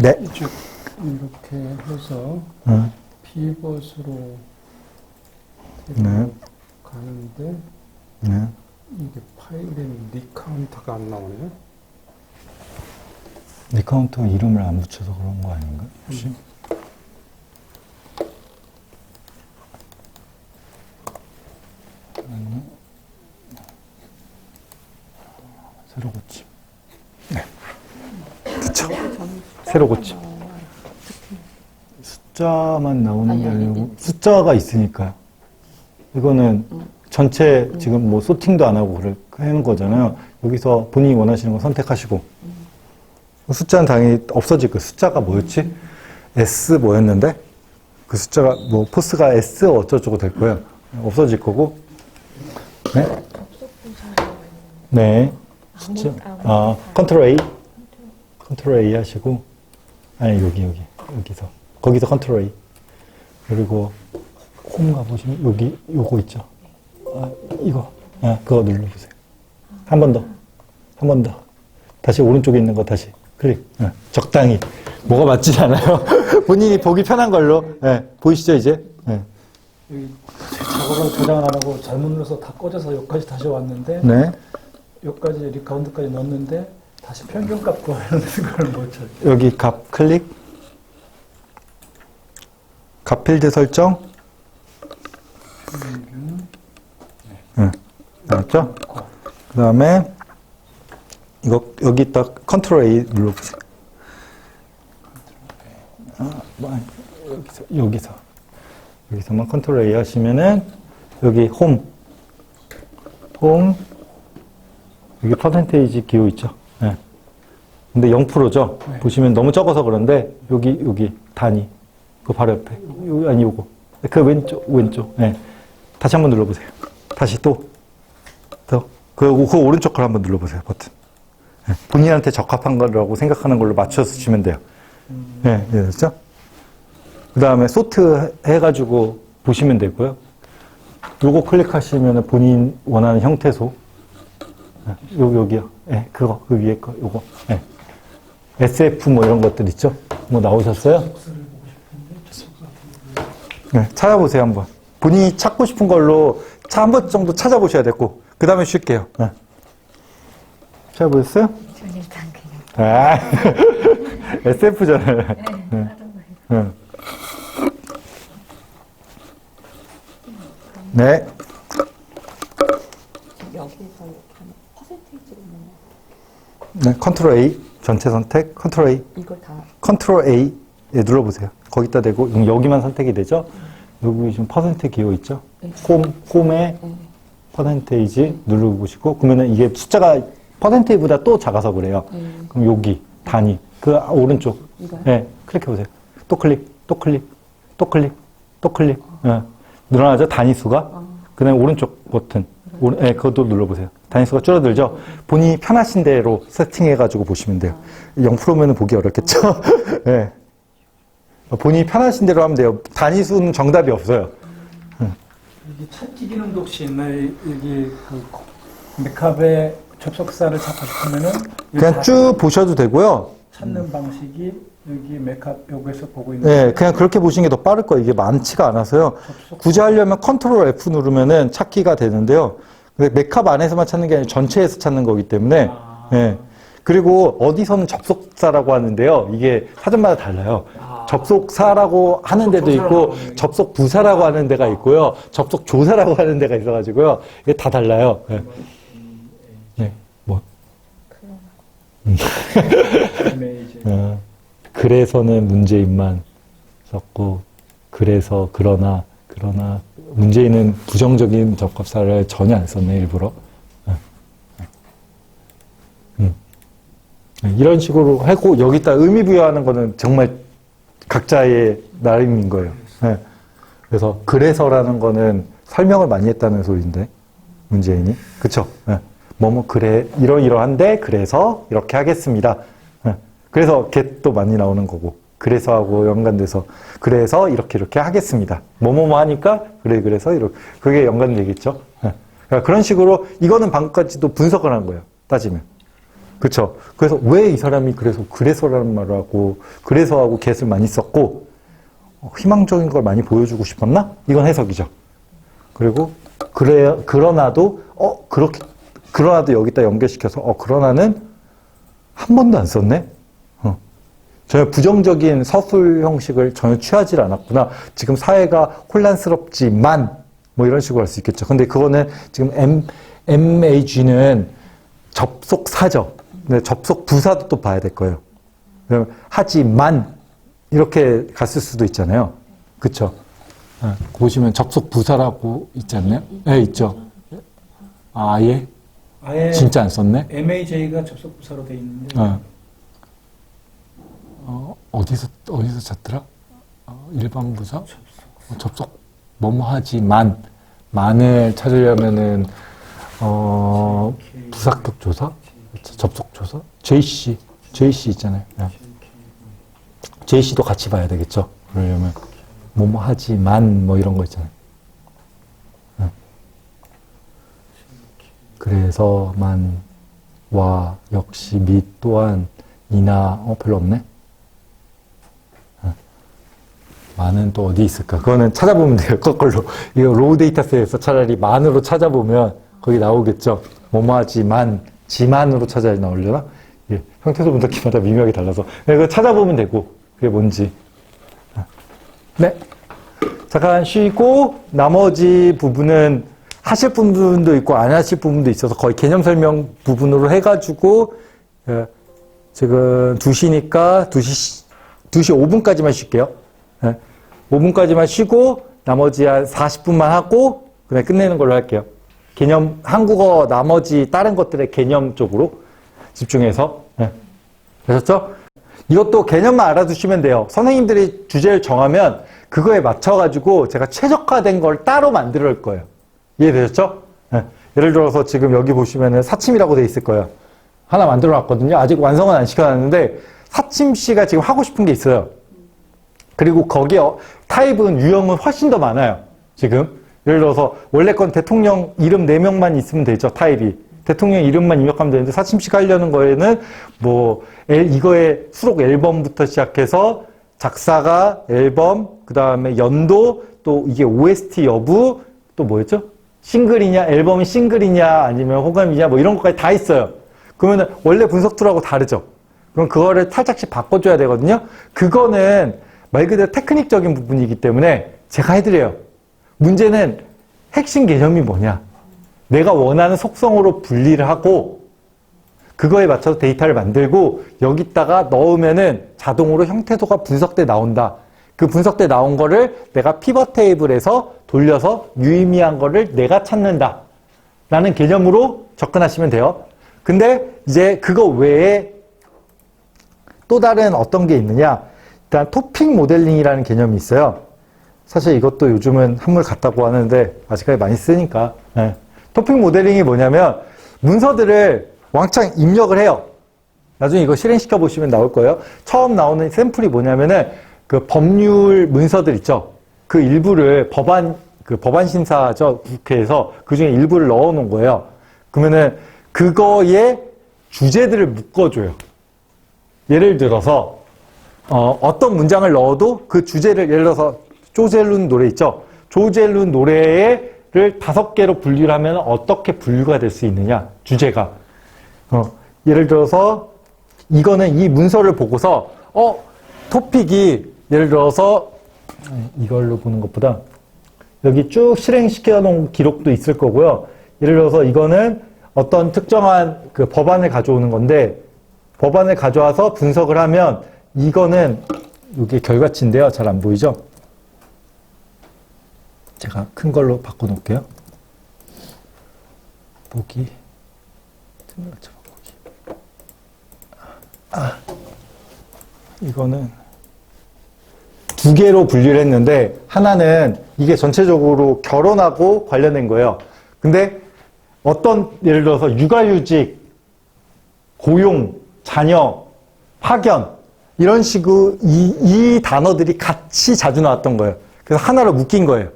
Speaker 1: 네.
Speaker 2: 이렇게 해서 피벗으로
Speaker 1: 네.
Speaker 2: 가는데
Speaker 1: 네.
Speaker 2: 이게 파일에 리카운트가 안 나오네요.
Speaker 1: 리카운터 이름을 안 붙여서 그런 거 아닌가? 혹시? 새로 고침. 네. 그쵸. 새로 고침. 숫자만 나오는 게 아니고, 숫자가 있으니까요. 이거는 전체 지금 뭐 소팅도 안 하고 하는 거잖아요. 여기서 본인이 원하시는 거 선택하시고. 숫자는 당연히 없어질 거예요. 숫자가 뭐였지? S 뭐였는데? 그 숫자가 뭐 포스가 S 어쩌고저쩌고 될 거예요. 없어질 거고. 네? 네. 숫자. 컨트롤 A 하시고. 아니, 여기서. 거기서 컨트롤 A. 그리고 홈 가보시면 여기 요거 있죠. 이거. 그거 눌러보세요. 한 번 더. 다시 오른쪽에 있는 거 다시 클릭. 적당히. 뭐가 맞지 않아요? 본인이 보기 편한 걸로. 보이시죠, 이제?
Speaker 2: 여기 제 작업을 저장을 안 하고 잘못 눌러서 다 꺼져서 여기까지 다시 왔는데
Speaker 1: 네.
Speaker 2: 여기까지 리카운트까지 넣었는데 다시 평균값 구하는 걸 못 찾죠.
Speaker 1: 여기 값 클릭. 값 필드 설정. 나왔죠? 그 다음에 이거 여기 딱 컨트롤 A 눌러보세요. 여기서만 컨트롤 A 하시면은 여기 홈 여기 퍼센테이지 기호 있죠. 근데 0%죠.
Speaker 2: 네.
Speaker 1: 보시면 너무 적어서 그런데 여기 단위 그 바로 옆에 요거 그 왼쪽. 다시 한번 눌러보세요. 다시 그 오른쪽 걸 한번 눌러보세요. 버튼. 본인한테 적합한 거라고 생각하는 걸로 맞춰서 치면 돼요. 됐죠? 그 다음에 소트 해가지고 보시면 되고요. 요거 클릭하시면 본인 원하는 형태소. 여기요. 그거, 그 위에 거, 요거. SF 뭐 이런 것들 있죠? 뭐 나오셨어요? 찾아보세요, 한번. 본인이 찾고 싶은 걸로 한 번 정도 찾아보셔야 되고, 그 다음에 쉴게요. 찾아보셨어요?
Speaker 3: 전 일단 그냥.
Speaker 1: SF잖아요. 네.
Speaker 3: 여기서 이렇게 하면 퍼센테이지로 뭐
Speaker 1: 네, 컨트롤 A, 전체 선택, 컨트롤 A,
Speaker 3: 이걸 다
Speaker 1: 컨트롤 A, 눌러보세요. 거기다 대고, 여기만 선택이 되죠? 여기 지금 퍼센트 기호 있죠? 홈의
Speaker 3: 네.
Speaker 1: 퍼센테이지 누르고 보시고, 그러면은 이게 숫자가 퍼센테이지보다 또 작아서 그래요.
Speaker 3: 네.
Speaker 1: 그럼 여기 단위 그 오른쪽
Speaker 3: 이거요?
Speaker 1: 네, 클릭해 보세요. 또 클릭, 또 클릭, 또 클릭, 또 클릭. 예. 늘어나죠 단위 수가. 그다음에 오른쪽 버튼, 네, 그것도 눌러보세요. 단위 수가 줄어들죠. 본인이 편하신 대로 세팅해가지고 보시면 돼요. 0%면은 보기 어렵겠죠. 네. 본인이 편하신 대로 하면 돼요. 단위 수는 정답이 없어요.
Speaker 2: 이게 찾기 기능도 혹시 있나요? 여기 그 맥캅의 접속사를 찾고 싶으면은
Speaker 1: 그냥 쭉 보셔도 되고요.
Speaker 2: 찾는 방식이 여기 맥캅 여기에서 보고 있는.
Speaker 1: 네, 그냥 그렇게 보시는 게 더 빠를 거예요. 이게 많지가 않아서요. 굳이 하려면 컨트롤 F 누르면은 찾기가 되는데요. 근데 맥캅 안에서만 찾는 게 아니라 전체에서 찾는 거기 때문에. 네. 그리고 어디서는 접속사라고 하는데요. 이게 사전마다 달라요. 접속사라고 하는 데도 있고, 접속부사라고 하는 데가 있고요. 접속조사라고 하는 데가 있어가지고요. 이게 다 달라요. 네. 네. 뭐. 그래서는 문재인만 썼고, 그래서, 그러나, 문재인은 부정적인 접합사를 전혀 안 썼네, 일부러. 이런 식으로 하고, 여기다 의미 부여하는 거는 정말 각자의 나름인 거예요. 네. 그래서, 그래서라는 거는 설명을 많이 했다는 소리인데, 문재인이. 그쵸? 네. 그래, 이러한데, 그래서, 이렇게 하겠습니다. 네. 그래서, get도 많이 나오는 거고, 그래서하고 연관돼서, 그래서, 이렇게 하겠습니다. 하니까, 그래서, 이렇게. 그게 연관되겠죠? 네. 그러니까 그런 식으로, 이거는 방금까지도 분석을 한 거예요. 따지면. 그쵸? 그래서 왜 이 사람이 그래서라는 말을 하고, 그래서하고 get을 많이 썼고, 희망적인 걸 많이 보여주고 싶었나? 이건 해석이죠. 그리고, 그러나도 여기다 연결시켜서, 그러나는 한 번도 안 썼네? 전혀 부정적인 서술 형식을 전혀 취하지 않았구나. 지금 사회가 혼란스럽지만, 이런 식으로 할 수 있겠죠. 근데 그거는 지금 MAG는 접속사죠. 근데 접속 부사도 또 봐야 될 거예요. 하지만 이렇게 갔을 수도 있잖아요. 그쵸? 보시면 접속 부사라고 있지 않나요? 네, 있죠. 아예 진짜 안 썼네?
Speaker 2: MAJ가 접속부사로 돼 있는데.
Speaker 1: 어디서 찾더라? 일반 부사? 접속 하지만 만을 찾으려면은 부사격 조사? 접속 조사? JC 있잖아요. 네. JC도 같이 봐야 되겠죠. 그러려면 하지만 이런 거 있잖아요. 네. 그래서 와 역시 및 또한 이나 별로 없네. 네. 만은 또 어디 있을까? 그거는 찾아보면 돼요. 거꾸로 이거 로우 데이터셋에서 차라리 만으로 찾아보면 거기 나오겠죠. 하지만 지만으로 찾아야 나오려나? 예, 형태소 분석기마다 미묘하게 달라서 이거 찾아보면 되고 그게 뭔지. 네, 잠깐 쉬고 나머지 부분은 하실 부분도 있고 안 하실 부분도 있어서 거의 개념 설명 부분으로 해가지고 지금 2시니까 2시 5분까지만 쉴게요. 5분까지만 쉬고 나머지 한 40분만 하고 그냥 끝내는 걸로 할게요. 개념, 한국어 나머지 다른 것들의 개념 쪽으로 집중해서. 네. 되셨죠? 이것도 개념만 알아두시면 돼요. 선생님들이 주제를 정하면 그거에 맞춰가지고 제가 최적화된 걸 따로 만들 거예요. 이해되셨죠? 네. 예를 들어서 지금 여기 보시면은 사침이라고 돼 있을 거예요. 하나 만들어 놨거든요. 아직 완성은 안 시켜놨는데 사침씨가 지금 하고 싶은 게 있어요. 그리고 거기에 타입은 유형은 훨씬 더 많아요. 지금. 예를 들어서 원래 건 대통령 이름 4명만 있으면 되죠. 타입이. 대통령 이름만 입력하면 되는데 사침식 하려는 거에는 이거의 수록 앨범부터 시작해서 작사가, 앨범, 그 다음에 연도, 또 이게 OST 여부, 또 뭐였죠? 싱글이냐, 앨범이 싱글이냐, 아니면 호감이냐, 이런 것까지 다 있어요. 그러면은 원래 분석 툴하고 다르죠. 그럼 그거를 살짝씩 바꿔줘야 되거든요. 그거는 말 그대로 테크닉적인 부분이기 때문에 제가 해드려요. 문제는 핵심 개념이 뭐냐? 내가 원하는 속성으로 분리를 하고 그거에 맞춰서 데이터를 만들고 여기다가 넣으면은 자동으로 형태소가 분석돼 나온다. 그 분석돼 나온 거를 내가 피벗 테이블에서 돌려서 유의미한 거를 내가 찾는다 라는 개념으로 접근하시면 돼요. 근데 이제 그거 외에 또 다른 어떤 게 있느냐, 일단 토픽 모델링이라는 개념이 있어요. 사실 이것도 요즘은 한물 같다고 하는데 아직까지 많이 쓰니까. 네. 토픽 모델링이 뭐냐면 문서들을 왕창 입력을 해요. 나중에 이거 실행시켜 보시면 나올 거예요. 처음 나오는 샘플이 뭐냐면은 그 법률 문서들 있죠. 그 일부를 법안 심사죠. 국회에서 그 중에 일부를 넣어 놓은 거예요. 그러면은 그거에 주제들을 묶어줘요. 예를 들어서 어떤 문장을 넣어도 그 주제를, 예를 들어서 조젤룬 노래 있죠. 조젤룬 노래를 5개로 분류를 하면 어떻게 분류가 될 수 있느냐, 주제가. 예를 들어서 이거는 이 문서를 보고서 토픽이 예를 들어서 이걸로 보는 것보다 여기 쭉 실행시켜 놓은 기록도 있을 거고요. 예를 들어서 이거는 어떤 특정한 그 법안을 가져오는 건데, 법안을 가져와서 분석을 하면 이거는 이게 결과치인데요. 잘 안 보이죠? 제가 큰 걸로 바꿔 놓을게요. 보기. 이거는 2개로 분류를 했는데, 하나는 이게 전체적으로 결혼하고 관련된 거예요. 근데 예를 들어서 육아휴직, 고용, 자녀, 파견, 이런 식으로 이 단어들이 같이 자주 나왔던 거예요. 그래서 하나로 묶인 거예요.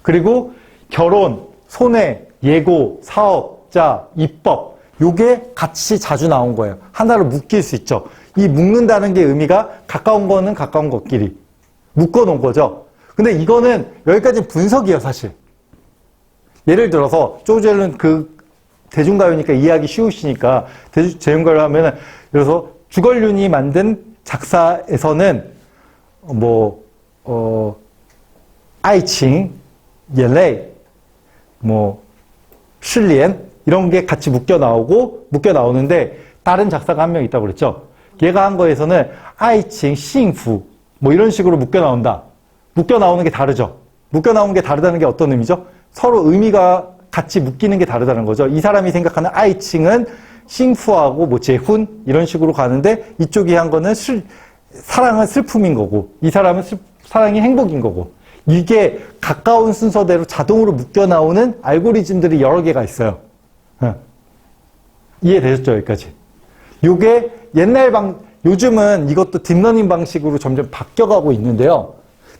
Speaker 1: 그리고 결혼, 손해, 예고, 사업자, 입법, 요게 같이 자주 나온 거예요. 하나로 묶일 수 있죠. 이 묶는다는 게 의미가 가까운 거는 가까운 것끼리 묶어 놓은 거죠. 근데 이거는 여기까지는 분석이에요, 사실. 예를 들어서 조젤은 그 대중가요니까 이해하기 쉬우시니까 대중가요를 하면은, 그래서 주걸륜이 만든 작사에서는 아이칭, 옌레이, 실리엔 이런 게 같이 묶여 나오는데 다른 작사가 한 명 있다고 그랬죠. 얘가 한 거에서는 아이칭, 싱푸 이런 식으로 묶여 나온다. 묶여 나오는 게 다르죠. 묶여 나오는 게 다르다는 게 어떤 의미죠? 서로 의미가 같이 묶이는 게 다르다는 거죠. 이 사람이 생각하는 아이칭은 싱푸하고 재훈 이런 식으로 가는데, 이쪽이 한 거는 사랑은 슬픔인 거고, 이 사람은 사랑이 행복인 거고, 이게 가까운 순서대로 자동으로 묶여 나오는 알고리즘들이 여러 개가 있어요. 이해되셨죠? 여기까지. 요게 요즘은 이것도 딥러닝 방식으로 점점 바뀌어가고 있는데요.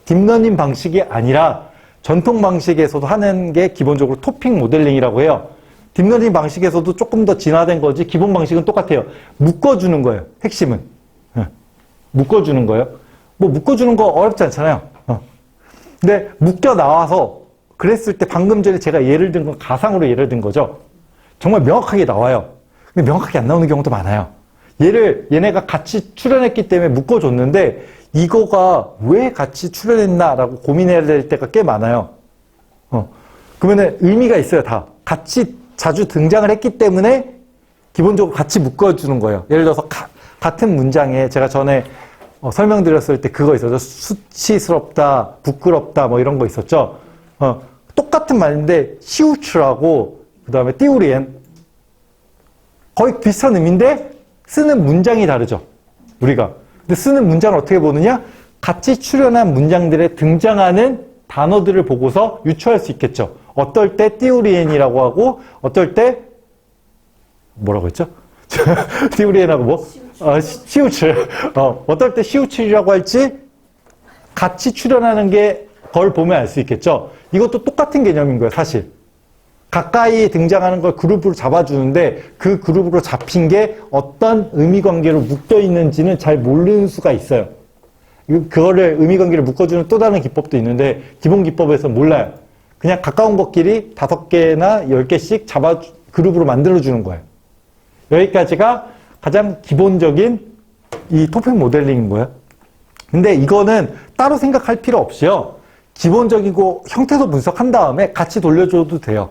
Speaker 1: 딥러닝 방식이 아니라 전통 방식에서도 하는 게 기본적으로 토픽 모델링이라고 해요. 딥러닝 방식에서도 조금 더 진화된 거지, 기본 방식은 똑같아요. 묶어주는 거예요, 핵심은. 묶어주는 거예요. 묶어주는 거 어렵지 않잖아요. 근데 묶여 나와서 그랬을 때 방금 전에 제가 예를 든 건 가상으로 예를 든 거죠. 정말 명확하게 나와요. 근데 명확하게 안 나오는 경우도 많아요. 얘네가 같이 출연했기 때문에 묶어줬는데 이거가 왜 같이 출연했나라고 고민해야 될 때가 꽤 많아요. 그러면은 의미가 있어요, 다. 같이 자주 등장을 했기 때문에 기본적으로 같이 묶어주는 거예요. 예를 들어서 같은 문장에 제가 전에 설명드렸을 때 그거 있었죠. 수치스럽다, 부끄럽다, 이런 거 있었죠. 똑같은 말인데, 시우츠라고, 그 다음에 띠우리엔. 거의 비슷한 의미인데, 쓰는 문장이 다르죠. 우리가. 근데 쓰는 문장을 어떻게 보느냐? 같이 출연한 문장들에 등장하는 단어들을 보고서 유추할 수 있겠죠. 어떨 때 띠우리엔이라고 하고, 어떨 때, 뭐라고 했죠? 띠우리엔하고 시우츠. 어떨 때 시우츠라고 할지 같이 출연하는 걸 보면 알 수 있겠죠. 이것도 똑같은 개념인 거예요, 사실. 가까이 등장하는 걸 그룹으로 잡아주는데 그 그룹으로 잡힌 게 어떤 의미관계로 묶여 있는지는 잘 모르는 수가 있어요. 그거를 의미관계를 묶어주는 또 다른 기법도 있는데 기본 기법에서 몰라요. 그냥 가까운 것끼리 5개나 10개씩 그룹으로 만들어주는 거예요. 여기까지가 가장 기본적인 이 토픽 모델링인 거예요. 근데 이거는 따로 생각할 필요 없이요. 기본적이고 형태도 분석한 다음에 같이 돌려줘도 돼요.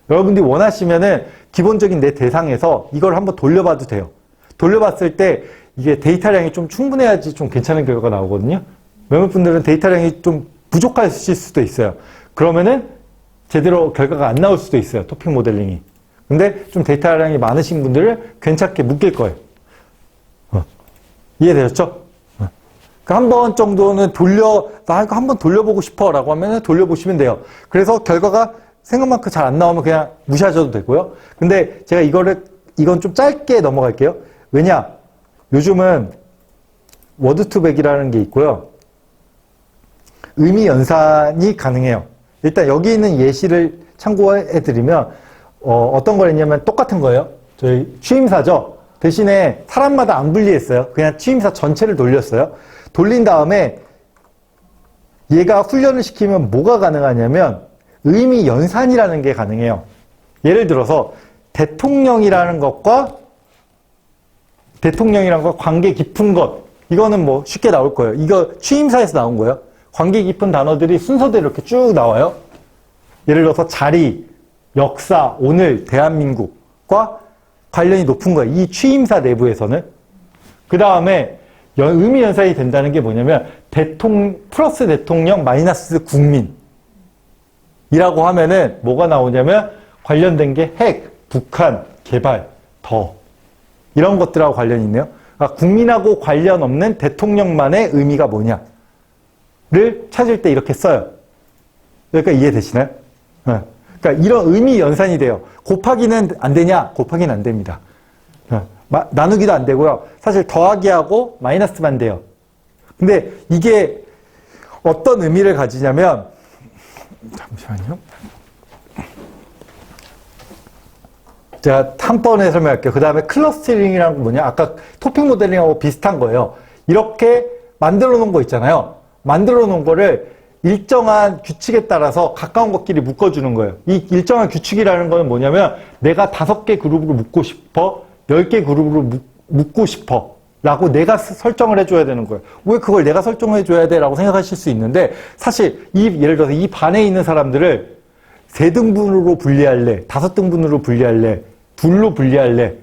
Speaker 1: 여러분들이 원하시면은 기본적인 내 대상에서 이걸 한번 돌려봐도 돼요. 돌려봤을 때 이게 데이터량이 좀 충분해야지 좀 괜찮은 결과가 나오거든요. 몇몇 분들은 데이터량이 좀 부족하실 수도 있어요. 그러면은 제대로 결과가 안 나올 수도 있어요. 토픽 모델링이. 근데 좀 데이터량이 많으신 분들은 괜찮게 묶일 거예요. 이해되셨죠? 그러니까 한 번 정도는 나 이거 한번 돌려보고 싶어 라고 하면 돌려보시면 돼요. 그래서 결과가 생각만큼 잘 안 나오면 그냥 무시하셔도 되고요. 근데 제가 이건 좀 짧게 넘어갈게요. 왜냐? 요즘은 워드2백이라는 게 있고요. 의미 연산이 가능해요. 일단 여기 있는 예시를 참고해드리면 어떤 걸 했냐면 똑같은 거예요. 저희 취임사죠. 대신에 사람마다 안 분리했어요. 그냥 취임사 전체를 돌렸어요. 돌린 다음에 얘가 훈련을 시키면 뭐가 가능하냐면 의미 연산이라는 게 가능해요. 예를 들어서 대통령이라는 것과 관계 깊은 것, 이거는 뭐 쉽게 나올 거예요. 이거 취임사에서 나온 거예요. 관계 깊은 단어들이 순서대로 이렇게 쭉 나와요. 예를 들어서 자리, 역사, 오늘, 대한민국과 관련이 높은 거예요. 이 취임사 내부에서는. 그 다음에 의미 연산이 된다는 게 뭐냐면 플러스 대통령 마이너스 국민이라고 하면은 뭐가 나오냐면 관련된 게 핵, 북한, 개발, 더 이런 것들하고 관련이 있네요. 그러니까 국민하고 관련 없는 대통령만의 의미가 뭐냐를 찾을 때 이렇게 써요. 그러니까 이해되시나요? 그러니까 이런 의미 연산이 돼요. 곱하기는 안 되냐? 곱하기는 안 됩니다. 나누기도 안 되고요. 사실 더하기하고 마이너스만 돼요. 근데 이게 어떤 의미를 가지냐면 잠시만요. 제가 한 번에 설명할게요. 그 다음에 클러스터링이라는 건 뭐냐? 아까 토픽 모델링하고 비슷한 거예요. 이렇게 만들어 놓은 거 있잖아요. 만들어 놓은 거를 일정한 규칙에 따라서 가까운 것끼리 묶어주는 거예요. 이 일정한 규칙이라는 거는 뭐냐면 내가 5개 그룹으로 묶고 싶어, 10개 그룹으로 묶고 싶어 라고 내가 설정을 해줘야 되는 거예요. 왜 그걸 내가 설정해줘야 돼? 라고 생각하실 수 있는데 사실 예를 들어서 이 반에 있는 사람들을 3등분으로 분리할래, 5등분으로 분리할래, 둘로 분리할래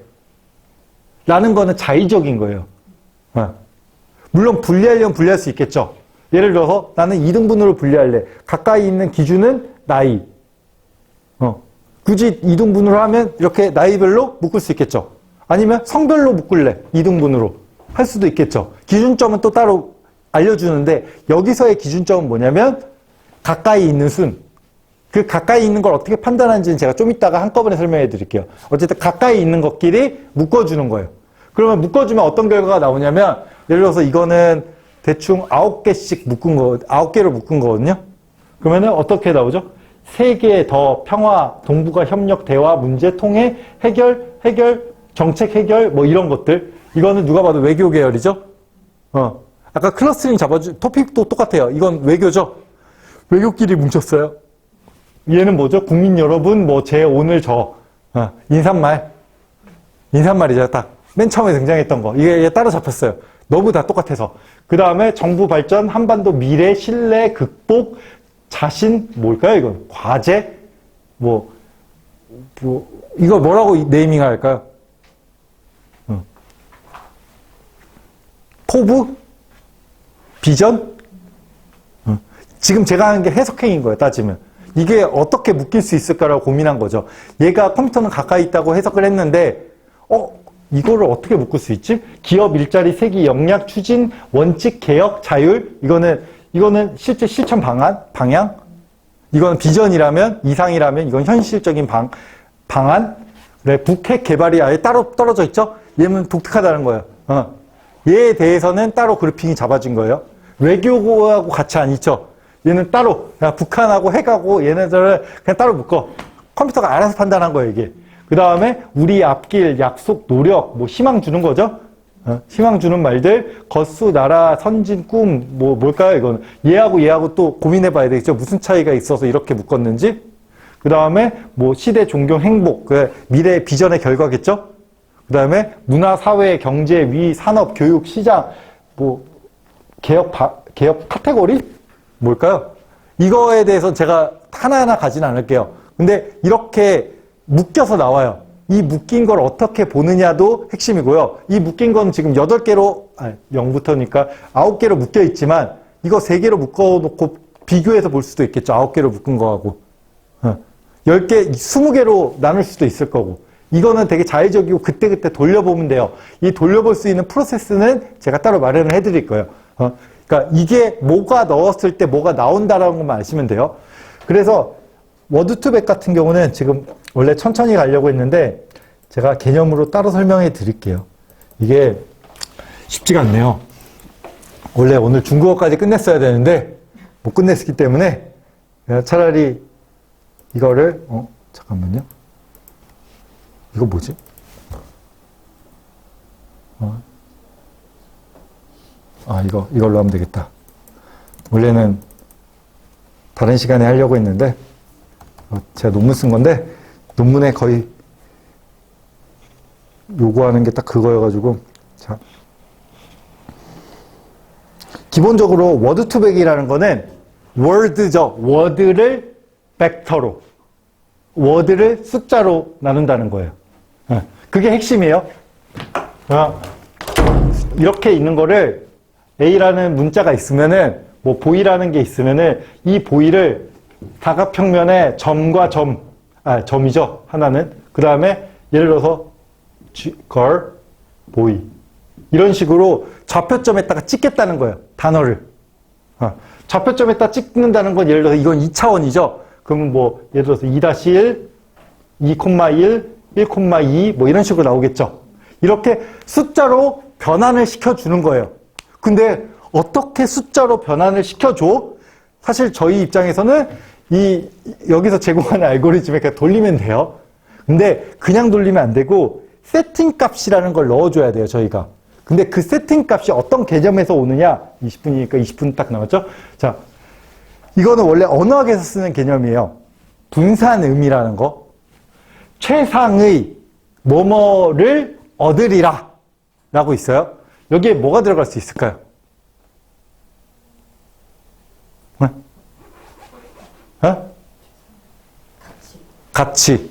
Speaker 1: 라는 거는 자의적인 거예요. 물론 분리하려면 분리할 수 있겠죠. 예를 들어서 나는 2등분으로 분리할래. 가까이 있는 기준은 나이. 굳이 2등분으로 하면 이렇게 나이별로 묶을 수 있겠죠. 아니면 성별로 묶을래. 2등분으로 할 수도 있겠죠. 기준점은 또 따로 알려주는데 여기서의 기준점은 뭐냐면 가까이 있는 순. 그 가까이 있는 걸 어떻게 판단하는지는 제가 좀 이따가 한꺼번에 설명해 드릴게요. 어쨌든 가까이 있는 것끼리 묶어주는 거예요. 그러면 묶어주면 어떤 결과가 나오냐면 예를 들어서 이거는 대충 9개씩 묶은 거, 9개로 묶은 거거든요. 그러면은 어떻게 나오죠? 세계 더 평화, 동북아 협력, 대화, 문제, 통해, 해결, 정책 해결, 뭐 이런 것들. 이거는 누가 봐도 외교 계열이죠? 아까 클러스터링 토픽도 똑같아요. 이건 외교죠? 외교끼리 뭉쳤어요. 얘는 뭐죠? 국민 여러분, 뭐, 오늘, 인사말이죠. 딱. 맨 처음에 등장했던 거. 이게 따로 잡혔어요. 너무 다 똑같아서. 그 다음에 정부 발전, 한반도 미래, 신뢰, 극복, 자신, 뭘까요, 이건? 과제? 이거 뭐라고 네이밍 할까요? 포부? 비전? 지금 제가 하는 게 해석행인 거예요, 따지면. 이게 어떻게 묶일 수 있을까라고 고민한 거죠. 얘가 컴퓨터는 가까이 있다고 해석을 했는데, 이거를 어떻게 묶을 수 있지? 기업 일자리 세기 역량 추진 원칙 개혁 자율 이거는 실제 실천 방향 이거는 비전이라면 이상이라면 이건 현실적인 방안 그래 북핵 개발이 아예 따로 떨어져 있죠? 얘는 독특하다는 거예요. 얘에 대해서는 따로 그래핑이 잡아진 거예요. 외교하고 같이 안 있죠? 얘는 따로 그냥 북한하고 핵하고 얘네들을 그냥 따로 묶어. 컴퓨터가 알아서 판단한 거예요 이게. 그 다음에 우리 앞길, 약속, 노력, 희망 주는 거죠? 희망 주는 말들, 겉수, 나라, 선진, 꿈, 뭘까요, 이거는? 얘하고 또 고민해 봐야 되겠죠? 무슨 차이가 있어서 이렇게 묶었는지? 그 다음에 시대, 존경, 행복, 미래, 비전의 결과겠죠? 그 다음에 문화, 사회, 경제, 위, 산업, 교육, 시장, 개혁 카테고리? 뭘까요? 이거에 대해서 제가 하나하나 가진 않을게요. 근데 이렇게 묶여서 나와요. 이 묶인 걸 어떻게 보느냐도 핵심이고요. 이 묶인 건 지금 8개로, 0부터니까 9개로 묶여 있지만, 이거 3개로 묶어놓고 비교해서 볼 수도 있겠죠. 9개로 묶은 거하고. 10개, 20개로 나눌 수도 있을 거고. 이거는 되게 자의적이고 그때그때 돌려보면 돼요. 이 돌려볼 수 있는 프로세스는 제가 따로 마련을 해드릴 거예요. 그러니까 이게 뭐가 넣었을 때 뭐가 나온다라는 것만 아시면 돼요. 그래서 워드2백 같은 경우는 지금 원래 천천히 가려고 했는데 제가 개념으로 따로 설명해 드릴게요. 이게 쉽지가 않네요. 원래 오늘 중국어까지 끝냈어야 되는데 못 끝냈기 때문에 내가 차라리 이거를 잠깐만요. 이거 뭐지? 이걸로 하면 되겠다. 원래는 다른 시간에 하려고 했는데 제가 논문 쓴 건데 논문에 거의 요구하는 게 딱 그거여가지고 자 기본적으로 워드2백이라는 거는 월드죠. 워드를 벡터로 워드를 숫자로 나눈다는 거예요. 그게 핵심이에요. 이렇게 있는 거를 A라는 문자가 있으면은 뭐 보이라는 게 있으면은 이 보이를 다각평면에 점과 점이죠. 하나는. 그 다음에 예를 들어서 걸, 보이. 이런 식으로 좌표점에다가 찍겠다는 거예요. 단어를. 좌표점에다가 찍는다는 건 예를 들어서 이건 2차원이죠. 그러면 뭐 예를 들어서 2-1, 2,1, 1,2 뭐 이런 식으로 나오겠죠. 이렇게 숫자로 변환을 시켜주는 거예요. 근데 어떻게 숫자로 변환을 시켜줘? 사실 저희 입장에서는 여기서 제공하는 알고리즘에 그냥 돌리면 돼요. 근데 그냥 돌리면 안 되고 세팅 값이라는 걸 넣어줘야 돼요, 저희가. 근데 그 세팅 값이 어떤 개념에서 오느냐? 20분이니까 20분 딱 남았죠? 자, 이거는 원래 언어학에서 쓰는 개념이에요. 분산음이라는 거. 최상의 뭐뭐를 얻으리라 라고 있어요. 여기에 뭐가 들어갈 수 있을까요? 가치.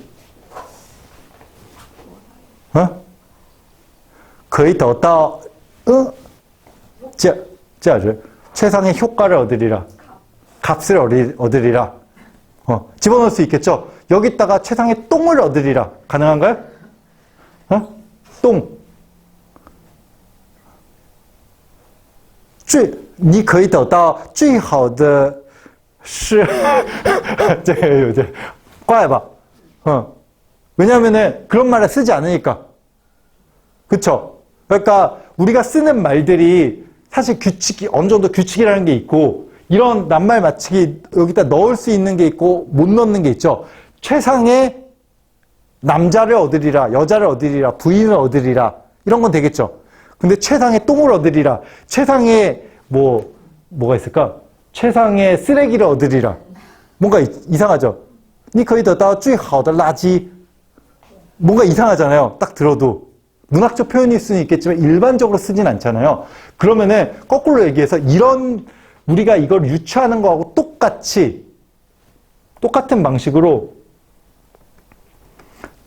Speaker 1: 可以得到 价值 최상의 효과를 얻으리라. 값을 얻으리라. 집어넣을 수 있겠죠? 여기다가 최상의 똥을 얻으리라. 가능한가요? 똥. 你可以得到最好的是这个有点怪吧? 왜냐하면은 그런 말을 쓰지 않으니까. 그쵸? 그러니까 우리가 쓰는 말들이 사실 규칙이 어느 정도 규칙이라는 게 있고 이런 낱말 맞추기 여기다 넣을 수 있는 게 있고 못 넣는 게 있죠. 최상의 남자를 얻으리라, 여자를 얻으리라, 부인을 얻으리라 이런 건 되겠죠. 근데 최상의 똥을 얻으리라, 최상의 뭐가 있을까? 최상의 쓰레기를 얻으리라. 뭔가 이상하죠. 你可以得到最好的垃圾 뭔가 이상하잖아요. 딱 들어도. 문학적 표현일 수는 있겠지만 일반적으로 쓰진 않잖아요. 그러면은 거꾸로 얘기해서 우리가 이걸 유추하는 거하고 똑같은 방식으로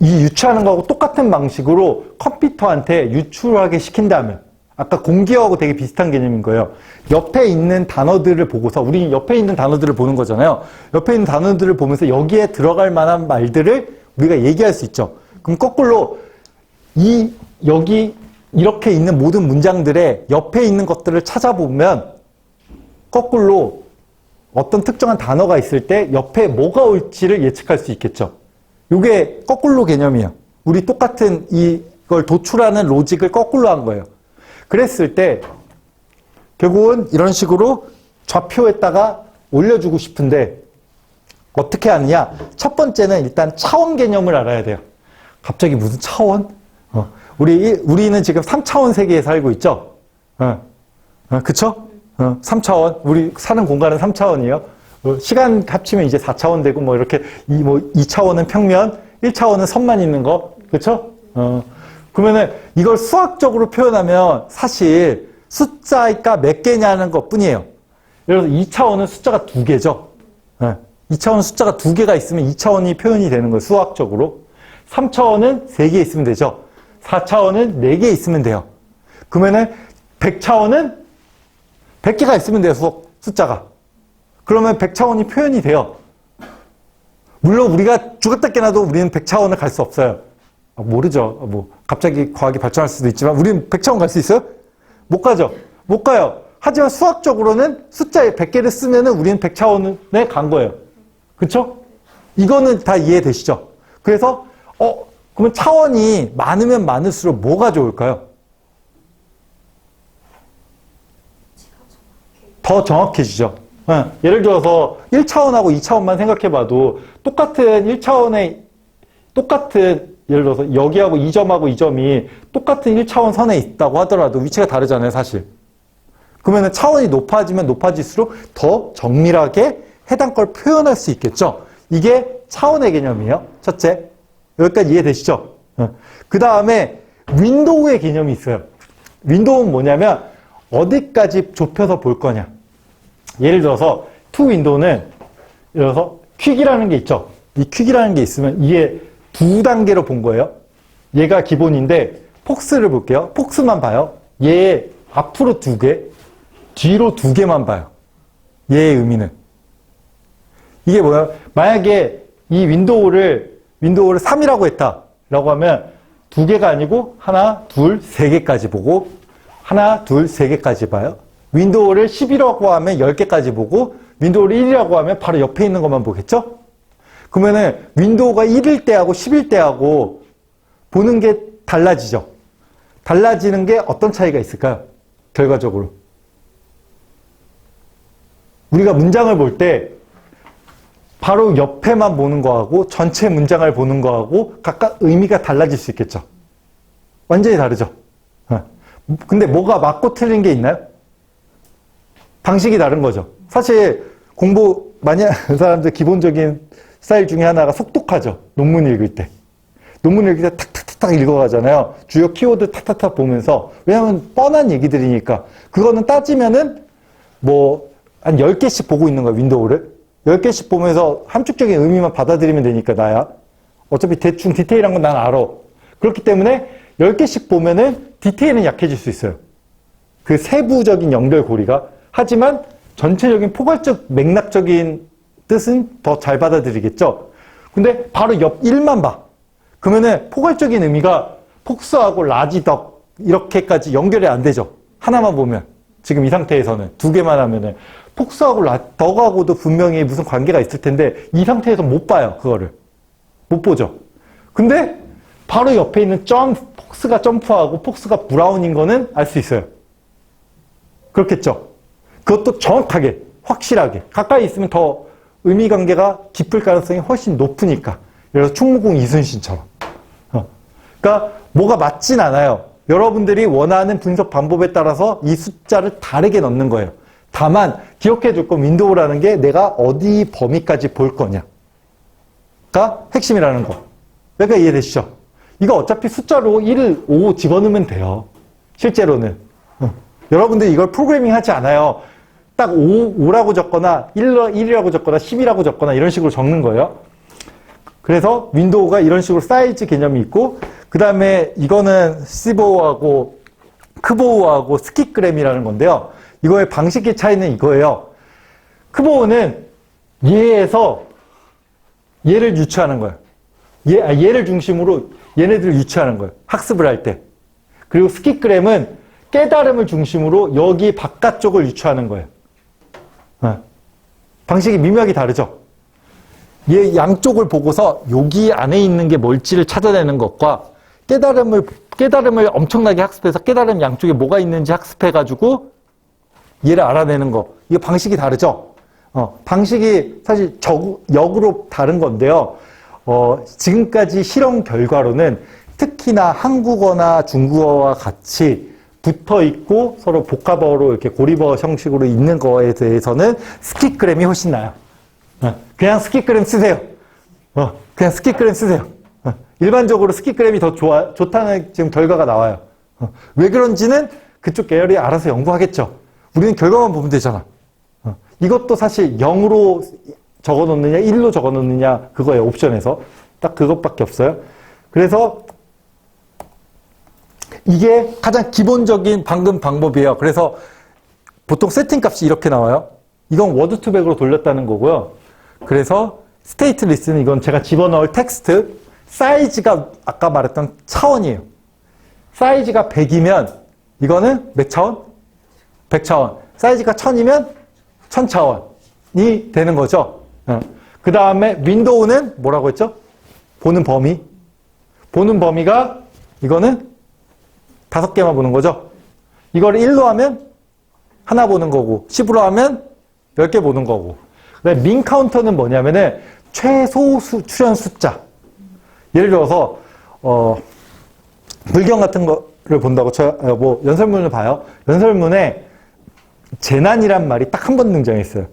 Speaker 1: 유추하는 거하고 똑같은 방식으로 컴퓨터한테 유추하게 시킨다면 아까 공기어하고 되게 비슷한 개념인 거예요. 옆에 있는 단어들을 보고서 우리 옆에 있는 단어들을 보는 거잖아요. 옆에 있는 단어들을 보면서 여기에 들어갈 만한 말들을 우리가 얘기할 수 있죠. 그럼 거꾸로 여기 이렇게 있는 모든 문장들의 옆에 있는 것들을 찾아보면 거꾸로 어떤 특정한 단어가 있을 때 옆에 뭐가 올지를 예측할 수 있겠죠. 이게 거꾸로 개념이에요. 우리 똑같은 이걸 도출하는 로직을 거꾸로 한 거예요. 그랬을 때 결국은 이런 식으로 좌표에다가 올려주고 싶은데 어떻게 하느냐? 첫 번째는 일단 차원 개념을 알아야 돼요. 갑자기 무슨 차원? 우리는 지금 3차원 세계에 살고 있죠? 그쵸? 3차원. 우리 사는 공간은 3차원이에요. 시간 합치면 이제 4차원 되고, 뭐, 이렇게, 2차원은 평면, 1차원은 선만 있는 거. 그쵸? 그러면은 이걸 수학적으로 표현하면 사실 숫자가 몇 개냐는 것 뿐이에요. 예를 들어서 2차원은 숫자가 2개죠. 2차원 숫자가 2개가 있으면 2차원이 표현이 되는 거예요. 수학적으로. 3차원은 3개 있으면 되죠. 4차원은 4개 있으면 돼요. 그러면은 100차원은 100개가 있으면 돼요. 숫자가. 그러면 100차원이 표현이 돼요. 물론 우리가 죽었다 깨나도 우리는 100차원을 갈 수 없어요. 모르죠. 뭐 갑자기 과학이 발전할 수도 있지만 우리는 100차원 갈 수 있어요? 못 가죠. 못 가요. 하지만 수학적으로는 숫자에 100개를 쓰면은 우리는 100차원에 간 거예요. 그렇죠? 이거는 다 이해되시죠? 그래서 그러면 차원이 많으면 많을수록 뭐가 좋을까요? 더 정확해지죠. 예를 들어서 1차원하고 2차원만 생각해봐도 똑같은 1차원의 똑같은 예를 들어서 여기하고 이 점하고 이 점이 똑같은 1차원 선에 있다고 하더라도 위치가 다르잖아요, 사실. 그러면 차원이 높아지면 높아질수록 더 정밀하게 해당 걸 표현할 수 있겠죠. 이게 차원의 개념이에요. 첫째. 여기까지 이해되시죠? 그 다음에 윈도우의 개념이 있어요. 윈도우는 뭐냐면 어디까지 좁혀서 볼 거냐. 예를 들어서 투 윈도우는 예를 들어서 퀵이라는 게 있죠. 이 퀵이라는 게 있으면 이게 두 단계로 본 거예요. 얘가 기본인데 폭스를 볼게요. 폭스만 봐요. 얘 앞으로 2개, 뒤로 2개만 봐요. 얘의 의미는. 이게 뭐야? 만약에 이 윈도우를 3이라고 했다라고 하면 2개가 아니고 하나, 둘, 3개까지 보고 하나, 둘, 3개까지 봐요. 윈도우를 10이라고 하면 10개까지 보고 윈도우를 1이라고 하면 바로 옆에 있는 것만 보겠죠? 그러면은 윈도우가 1일 때하고 10일 때하고 보는 게 달라지죠. 달라지는 게 어떤 차이가 있을까요? 결과적으로. 우리가 문장을 볼 때 바로 옆에만 보는 거하고 전체 문장을 보는 거하고 각각 의미가 달라질 수 있겠죠. 완전히 다르죠. 근데 뭐가 맞고 틀린 게 있나요? 방식이 다른 거죠. 사실 공부 많이 하는 사람들 기본적인 스타일 중에 하나가 속독하죠. 논문 읽을 때. 논문 읽을 때 탁탁탁탁 읽어가잖아요. 주요 키워드 탁탁탁 보면서. 왜냐하면 뻔한 얘기들이니까. 그거는 따지면은 뭐 한 10개씩 보고 있는 거야, 윈도우를. 10개씩 보면서 함축적인 의미만 받아들이면 되니까 나야. 어차피 대충 디테일한 건 난 알아. 그렇기 때문에 10개씩 보면은 디테일은 약해질 수 있어요. 그 세부적인 연결고리가. 하지만 전체적인 포괄적 맥락적인 뜻은 더 잘 받아들이겠죠. 근데 바로 옆 1만 봐. 그러면은 포괄적인 의미가 폭스하고 라지덕 이렇게까지 연결이 안 되죠. 하나만 보면. 지금 이 상태에서는 2개만 하면은 폭스하고 덕하고도 분명히 무슨 관계가 있을 텐데 이 상태에서 못 봐요. 그거를. 못 보죠. 근데 바로 옆에 있는 폭스가 점프하고 폭스가 브라운인 거는 알 수 있어요. 그렇겠죠. 그것도 정확하게, 확실하게. 가까이 있으면 더 의미 관계가 깊을 가능성이 훨씬 높으니까. 예를 들어서 충무공 이순신처럼. 그러니까 뭐가 맞진 않아요. 여러분들이 원하는 분석 방법에 따라서 이 숫자를 다르게 넣는 거예요. 다만 기억해 줄 건 윈도우라는 게 내가 어디 범위까지 볼 거냐가 핵심이라는 거. 그러니까 이해되시죠? 이거 어차피 숫자로 1, 5 집어넣으면 돼요. 실제로는. 여러분들이 이걸 프로그래밍 하지 않아요. 딱 5라고 적거나 1이라고 적거나 10이라고 적거나 이런 식으로 적는 거예요. 그래서 윈도우가 이런 식으로 사이즈 개념이 있고 그 다음에 이거는 시보우하고 크보우하고 스키그램이라는 건데요. 이거의 방식의 차이는 이거예요. 크보우는 얘에서 얘를 유추하는 거예요. 얘를 중심으로 얘네들을 유추하는 거예요. 학습을 할 때. 그리고 스키그램은 깨달음을 중심으로 여기 바깥쪽을 유추하는 거예요. 방식이 미묘하게 다르죠. 얘 양쪽을 보고서 여기 안에 있는 게 뭘지를 찾아내는 것과 깨달음을 엄청나게 학습해서 깨달음 양쪽에 뭐가 있는지 학습해가지고 얘를 알아내는 거. 이거 방식이 다르죠? 방식이 사실 역으로 다른 건데요. 지금까지 실험 결과로는 특히나 한국어나 중국어와 같이 붙어 있고 서로 복합어로 이렇게 고리버 형식으로 있는 거에 대해서는 스키그램이 훨씬 나아요. 그냥 스키그램 쓰세요. 그냥 스키그램 쓰세요. 일반적으로 스키그램이 더 좋다는 지금 결과가 나와요. 왜 그런지는 그쪽 계열이 알아서 연구하겠죠. 우리는 결과만 보면 되잖아. 이것도 사실 0으로 적어 놓느냐, 1로 적어 놓느냐, 그거예요, 옵션에서. 딱 그것밖에 없어요. 그래서 이게 가장 기본적인 방금 방법이에요. 그래서 보통 세팅 값이 이렇게 나와요. 이건 워드 투백으로 돌렸다는 거고요. 그래서 스테이트 리스는 이건 제가 집어넣을 텍스트 사이즈가 아까 말했던 차원이에요. 사이즈가 100이면 이거는 몇 차원? 100차원. 사이즈가 1000이면 1000차원이 되는 거죠. 그 다음에 윈도우는 뭐라고 했죠? 보는 범위. 보는 범위가 이거는 5개만 보는 거죠. 이걸 1로 하면 하나 보는 거고 10으로 하면 10개 보는 거고. 그다음에 민 카운터는 뭐냐면은 최소 출현 숫자. 예를 들어서 불경 같은 거를 본다고 뭐 연설문을 봐요. 연설문에 재난이란 말이 딱 한 번 등장했어요.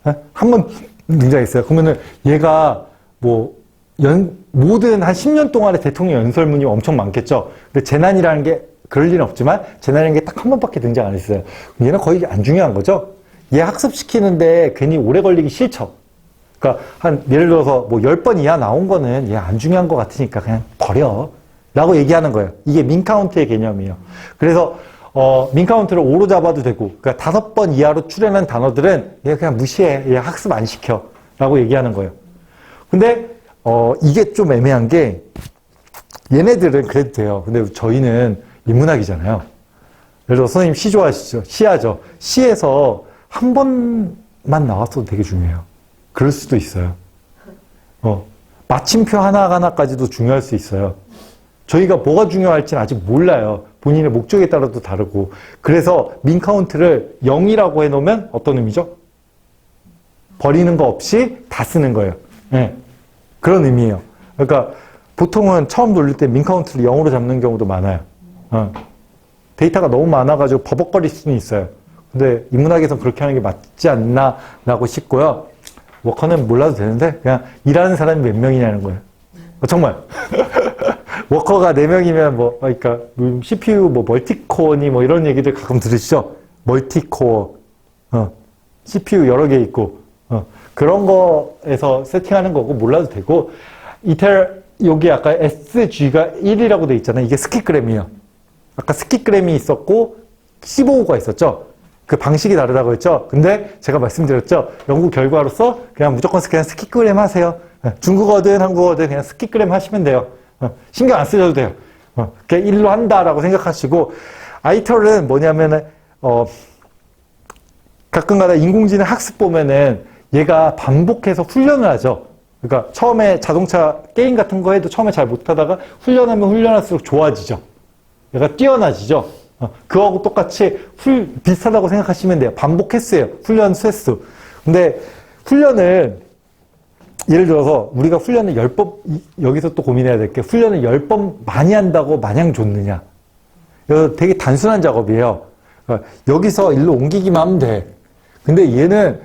Speaker 1: 한 번 등장했어요. 그러면은 얘가 뭐 모든 한 10년 동안의 대통령 연설문이 엄청 많겠죠. 근데 재난이라는 게 그럴 리는 없지만 재난이라는 게 딱 한 번밖에 등장 안 했어요. 얘는 거의 안 중요한 거죠. 얘 학습시키는데 괜히 오래 걸리기 싫죠. 그러니까 예를 들어서 뭐 10번 이하 나온 거는 얘 안 중요한 것 같으니까 그냥 버려. 라고 얘기하는 거예요. 이게 민카운트의 개념이에요. 그래서 민카운트를 5로 잡아도 되고, 그러니까 5번 이하로 출연한 단어들은 얘 그냥 무시해. 얘 학습 안 시켜. 라고 얘기하는 거예요. 근데 이게 좀 애매한 게 얘네들은 그래도 돼요. 근데 저희는 인문학이잖아요. 예를 들어 선생님 시 좋아하시죠? 시하죠? 시에서 한 번만 나왔어도 되게 중요해요. 그럴 수도 있어요. 마침표 하나하나까지도 중요할 수 있어요. 저희가 뭐가 중요할지는 아직 몰라요. 본인의 목적에 따라도 다르고. 그래서 민 카운트를 0이라고 해놓으면 어떤 의미죠? 버리는 거 없이 다 쓰는 거예요. 네. 그런 의미예요. 그러니까 보통은 처음 돌릴 때 민 카운트를 0으로 잡는 경우도 많아요. 데이터가 너무 많아가지고 버벅거릴 수는 있어요. 근데 인문학에서는 그렇게 하는 게 맞지 않나라고 싶고요. 워커는 몰라도 되는데 그냥 일하는 사람이 몇 명이냐는 거예요. 정말. 워커가 4명이면 뭐, 그러니까 CPU 뭐 멀티코어니 뭐 이런 얘기들 가끔 들으시죠? 멀티코어. CPU 여러 개 있고. 그런 거에서 세팅하는 거고 몰라도 되고. 여기 아까 SG가 1이라고 돼 있잖아요. 이게 스키그램이에요. 아까 스키그램이 있었고 15호가 있었죠. 그 방식이 다르다고 했죠. 근데 제가 말씀드렸죠. 연구 결과로서 그냥 무조건 그냥 스키그램 하세요. 중국어든 한국어든 그냥 스키그램 하시면 돼요. 신경 안 쓰셔도 돼요. 그냥 일로 한다라고 생각하시고, 아이털은 뭐냐면은, 가끔가다 인공지능 학습 보면은 얘가 반복해서 훈련을 하죠. 그러니까 처음에 자동차 게임 같은 거 해도 처음에 잘 못하다가 훈련하면 훈련할수록 좋아지죠. 얘가 뛰어나지죠. 그거하고 똑같이 비슷하다고 생각하시면 돼요. 반복했어요. 훈련 횟수. 근데 훈련을 예를 들어서 우리가 훈련을 10번, 여기서 또 고민해야 될 게 훈련을 10번 많이 한다고 마냥 좋느냐. 이거 되게 단순한 작업이에요. 그러니까 여기서 일로 옮기기만 하면 돼. 근데 얘는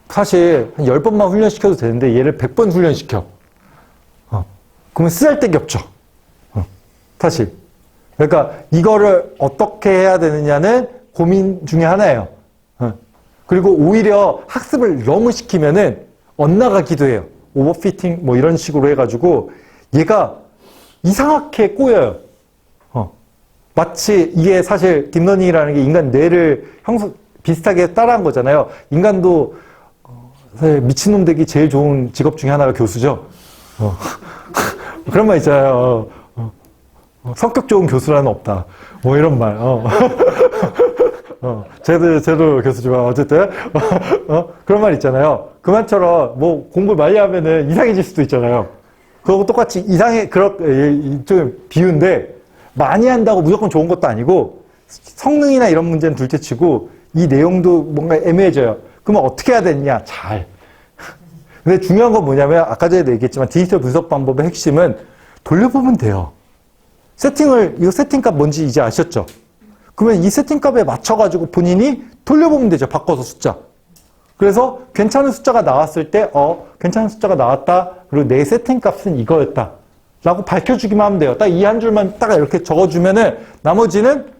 Speaker 1: 사실 한 10번만 훈련시켜도 되는데 얘를 100번 훈련시켜. 그러면 쓰잘데기 없죠. 사실. 그러니까 이거를 어떻게 해야 되느냐는 고민 중에 하나예요. 그리고 오히려 학습을 너무 시키면은 엇나가기도 해요. 오버피팅 뭐 이런 식으로 해가지고 얘가 이상하게 꼬여요. 마치 이게 사실 딥러닝이라는 게 인간 뇌를 비슷하게 따라한 거잖아요. 인간도 사실 미친놈 되기 제일 좋은 직업 중에 하나가 교수죠. 그런 말 있잖아요. 성격 좋은 교수라는 없다. 뭐 이런 말. 쟤도 교수지만 어쨌든 그런 말 있잖아요. 그 말처럼 뭐 공부 많이 하면은 이상해질 수도 있잖아요. 그거고 똑같이 좀 비유인데 많이 한다고 무조건 좋은 것도 아니고 성능이나 이런 문제는 둘째치고 이 내용도 뭔가 애매해져요. 그러면 어떻게 해야 되느냐? 잘. 근데 중요한 건 뭐냐면 아까 전에도 얘기했지만 디지털 분석 방법의 핵심은 돌려보면 돼요. 이거 세팅값 뭔지 이제 아셨죠? 그러면 이 세팅값에 맞춰가지고 본인이 돌려보면 되죠. 바꿔서 숫자. 그래서 괜찮은 숫자가 나왔을 때, 괜찮은 숫자가 나왔다. 그리고 내 세팅값은 이거였다. 라고 밝혀주기만 하면 돼요. 딱 이 한 줄만 딱 이렇게 적어주면은 나머지는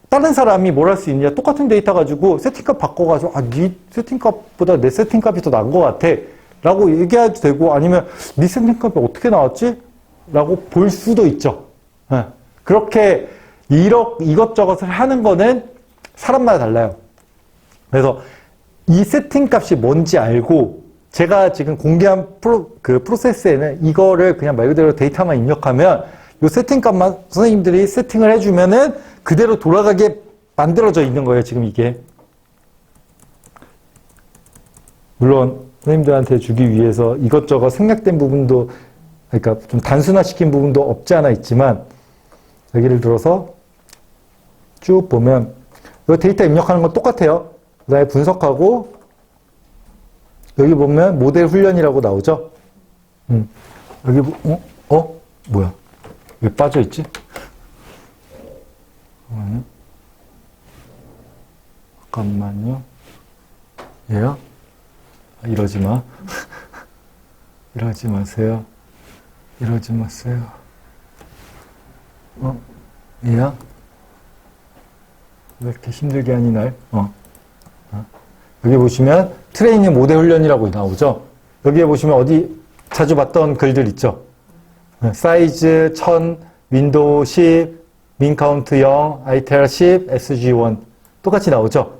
Speaker 1: 다른 사람이 뭘 할 수 있느냐. 똑같은 데이터 가지고 세팅값 바꿔가지고, 네 세팅값보다 내 세팅값이 더 나은 것 같아. 라고 얘기해도 되고, 아니면 네 세팅값이 어떻게 나왔지? 라고 볼 수도 있죠. 그렇게 이것저것을 하는 거는 사람마다 달라요. 그래서 이 세팅 값이 뭔지 알고 제가 지금 공개한 프로세스에는 이거를 그냥 말 그대로 데이터만 입력하면 이 세팅 값만 선생님들이 세팅을 해주면은 그대로 돌아가게 만들어져 있는 거예요, 지금 이게. 물론 선생님들한테 주기 위해서 이것저것 생략된 부분도, 그러니까 좀 단순화시킨 부분도 없지 않아 있지만, 여기를 들어서 쭉 보면 이 데이터 입력하는 건 똑같아요. 그 다음에 분석하고 여기 보면 모델 훈련이라고 나오죠. 여기 뭐야? 왜 빠져 있지? 잠깐만요. 얘야? 이러지 마. 이러지 마세요. 이러지 마세요. 얘야? 왜 이렇게 힘들게 하니 날? 여기 보시면 트레이닝 모델 훈련이라고 나오죠. 여기에 보시면 어디 자주 봤던 글들 있죠. 사이즈 1000, 윈도우 10, 민 카운트 0, ITR 10, SG1 똑같이 나오죠.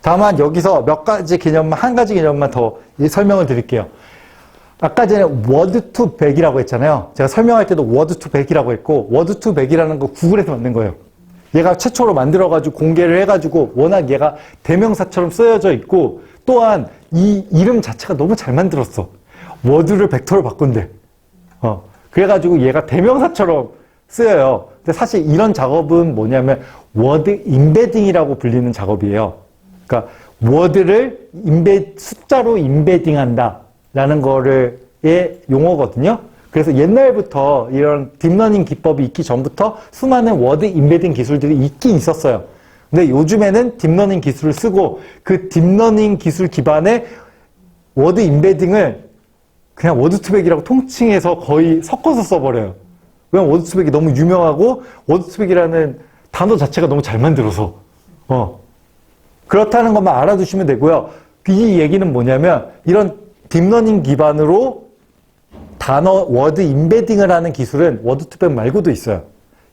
Speaker 1: 다만 여기서 몇 가지 개념만, 한 가지 개념만 더 설명을 드릴게요. 아까 전에 워드 투 100이라고 했잖아요. 제가 설명할 때도 워드 투 100이라고 했고, 워드 투 100이라는 거 구글에서 만든 거예요. 얘가 최초로 만들어가지고 공개를 해가지고 워낙 얘가 대명사처럼 쓰여져 있고, 또한 이 이름 자체가 너무 잘 만들었어. 워드를 벡터로 바꾼대. 그래가지고 얘가 대명사처럼 쓰여요. 근데 사실 이런 작업은 뭐냐면 워드 임베딩이라고 불리는 작업이에요. 그러니까 워드를 숫자로 임베딩한다 라는 거를 의 용어거든요. 그래서 옛날부터 이런 딥러닝 기법이 있기 전부터 수많은 워드 임베딩 기술들이 있긴 있었어요. 근데 요즘에는 딥러닝 기술을 쓰고 그 딥러닝 기술 기반의 워드 임베딩을 그냥 워드투백이라고 통칭해서 거의 섞어서 써버려요. 왜냐면 워드투백이 너무 유명하고 워드투백이라는 단어 자체가 너무 잘 만들어서 그렇다는 것만 알아두시면 되고요. 이 얘기는 뭐냐면 이런 딥러닝 기반으로 단어 워드 임베딩을 하는 기술은 워드투백 말고도 있어요.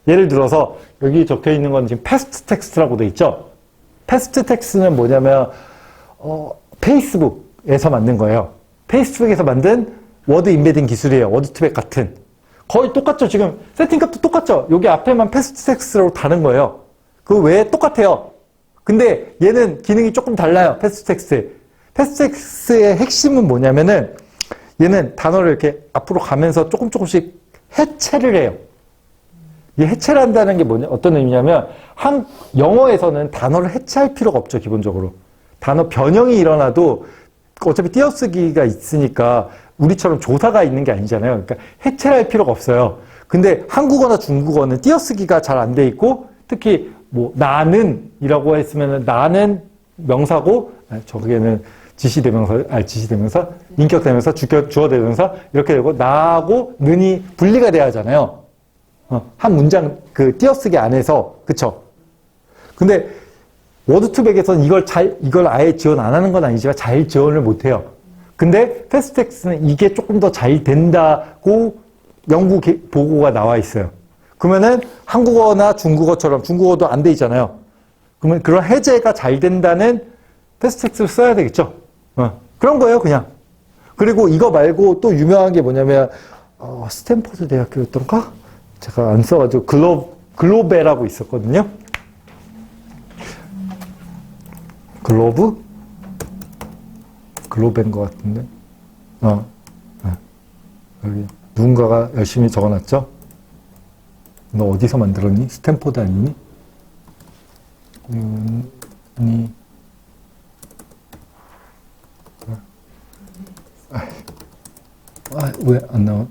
Speaker 1: 예를 들어서 여기 적혀 있는 건 지금 패스트 텍스트라고 돼 있죠. 패스트 텍스트는 뭐냐면 페이스북에서 만든 거예요. 페이스북에서 만든 워드 임베딩 기술이에요. 워드투백 같은. 거의 똑같죠. 지금 세팅값도 똑같죠. 여기 앞에만 패스트 텍스트로 다른 거예요. 그 외에 똑같아요. 근데 얘는 기능이 조금 달라요. 패스트 텍스트. 패스트 텍스트의 핵심은 뭐냐면은 얘는 단어를 이렇게 앞으로 가면서 조금씩 해체를 해요. 이 해체를 한다는 게 어떤 의미냐면 영어에서는 단어를 해체할 필요가 없죠. 기본적으로. 단어 변형이 일어나도 어차피 띄어쓰기가 있으니까 우리처럼 조사가 있는 게 아니잖아요. 그러니까 해체를 할 필요가 없어요. 근데 한국어나 중국어는 띄어쓰기가 잘 안 돼 있고 특히 뭐 나는 이라고 했으면 나는 명사고 저기에는 지시대명사, 인격대명사, 주어대명사 이렇게 되고 나하고 는이 분리가 돼야 하잖아요. 한 문장 그 띄어쓰기 안에서 그쵸? 근데 워드투백에서는 이걸 아예 지원 안 하는 건 아니지만 잘 지원을 못 해요. 근데 패스트텍스트는 이게 조금 더 잘 된다고 연구 보고가 나와 있어요. 그러면은 한국어나 중국어처럼 중국어도 안 돼 있잖아요. 그러면 그런 해제가 잘 된다는 패스트텍스트를 써야 되겠죠. 그런 거예요, 그냥. 그리고 이거 말고 또 유명한 게 뭐냐면 스탠퍼드 대학교였던가? 제가 안 써가지고 글로베라고 있었거든요. 글로베인 것 같은데. 여기 누군가가 열심히 적어놨죠? 너 어디서 만들었니? 스탠포드 아니니? 왜 안 나와?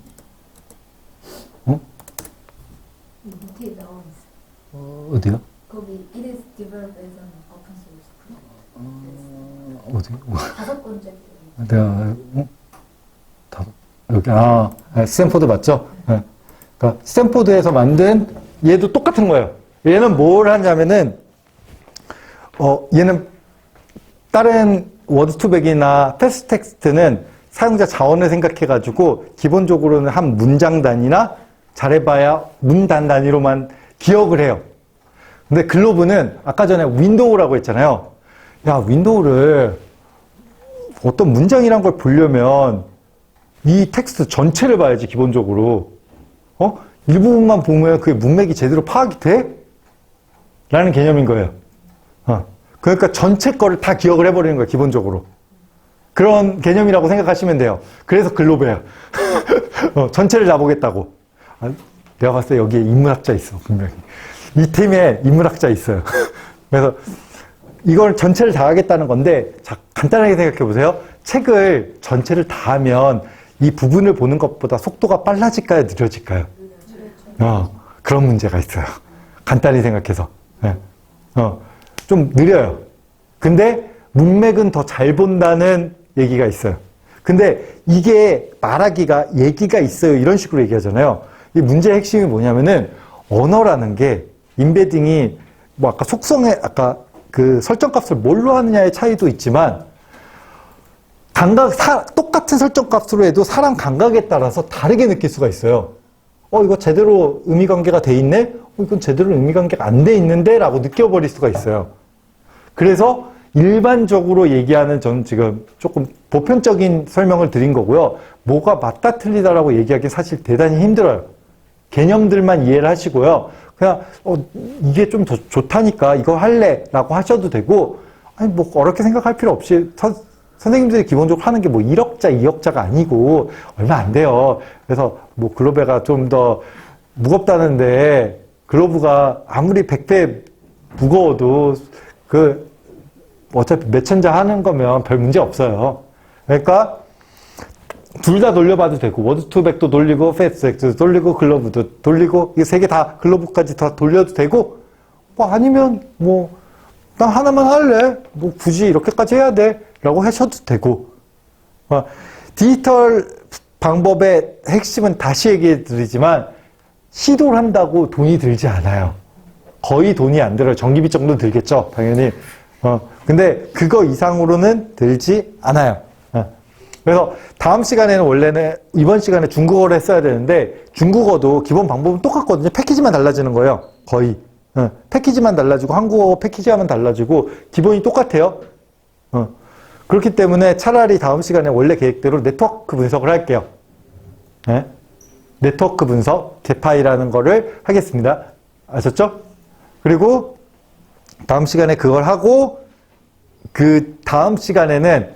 Speaker 4: 밑에 나와 있어.
Speaker 1: 어디요?
Speaker 4: 거기 it is developed as an open source.
Speaker 1: 어디?
Speaker 4: 5번째.
Speaker 1: 내가 여기 스탠포드 맞죠? 네. 그러니까 스탠포드에서 만든 얘도 똑같은 거예요. 얘는 뭘 하냐면은 얘는 다른 워드투백이나 패스트텍스트는 사용자 자원을 생각해가지고 기본적으로는 한 문장 단위나 잘해봐야 문단 단위로만 기억을 해요. 근데 글로브는 아까 전에 윈도우라고 했잖아요. 야, 윈도우를 어떤 문장이란 걸 보려면 이 텍스트 전체를 봐야지, 기본적으로. 일부분만 보면 그게 문맥이 제대로 파악이 돼? 라는 개념인 거예요. 그러니까 전체 거를 다 기억을 해버리는 거예요, 기본적으로. 그런 개념이라고 생각하시면 돼요. 그래서 글로브예요. 전체를 다 보겠다고. 내가 봤을 때 여기에 인문학자 있어, 분명히. 이 팀에 인문학자 있어요. 그래서 이걸 전체를 다 하겠다는 건데, 자, 간단하게 생각해 보세요. 책을 전체를 다 하면 이 부분을 보는 것보다 속도가 빨라질까요, 느려질까요? 그런 문제가 있어요. 간단히 생각해서. 좀 느려요. 근데 문맥은 더 잘 본다는 얘기가 있어요. 근데 이게 말하기가 얘기가 있어요, 이런 식으로 얘기하잖아요. 이 문제의 핵심이 뭐냐면은 언어라는 게 인베딩이 뭐 아까 속성에 아까 그 설정값을 뭘로 하느냐의 차이도 있지만 똑같은 설정값으로 해도 사람 감각에 따라서 다르게 느낄 수가 있어요. 이거 제대로 의미관계가 돼 있네? 이건 제대로 의미관계가 안 돼 있는데? 라고 느껴버릴 수가 있어요. 그래서 일반적으로 얘기하는, 저는 지금 조금 보편적인 설명을 드린 거고요. 뭐가 맞다 틀리다라고 얘기하기 사실 대단히 힘들어요. 개념들만 이해를 하시고요. 그냥 이게 좀 더 좋다니까 이거 할래 라고 하셔도 되고, 아니 뭐 어렵게 생각할 필요 없이 선생님들이 기본적으로 하는 게 뭐 1억자, 2억자가 아니고 얼마 안 돼요. 그래서 뭐 글로브가 좀 더 무겁다는데, 글로브가 아무리 100배 무거워도 어차피 몇 천자 하는 거면 별 문제 없어요. 그러니까 둘 다 돌려봐도 되고, 워드 투백도 돌리고, 패스트도 돌리고, 글로브도 돌리고, 이 세 개 다 글로브까지 다 돌려도 되고, 뭐 아니면 뭐 난 하나만 할래, 뭐 굳이 이렇게까지 해야 돼 라고 하셔도 되고. 디지털 방법의 핵심은 다시 얘기해 드리지만, 시도를 한다고 돈이 들지 않아요. 거의 돈이 안 들어요. 전기비 정도 들겠죠, 당연히. 근데 그거 이상으로는 들지 않아요. 그래서 다음 시간에는 원래는 이번 시간에 중국어를 했어야 되는데, 중국어도 기본 방법은 똑같거든요. 패키지만 달라지는 거예요. 거의. 패키지만 달라지고, 한국어 패키지만 달라지고, 기본이 똑같아요. 그렇기 때문에 차라리 다음 시간에 원래 계획대로 네트워크 분석을 할게요. 네트워크 분석, 개파이라는 거를 하겠습니다. 아셨죠? 그리고 다음 시간에 그걸 하고, 그 다음 시간에는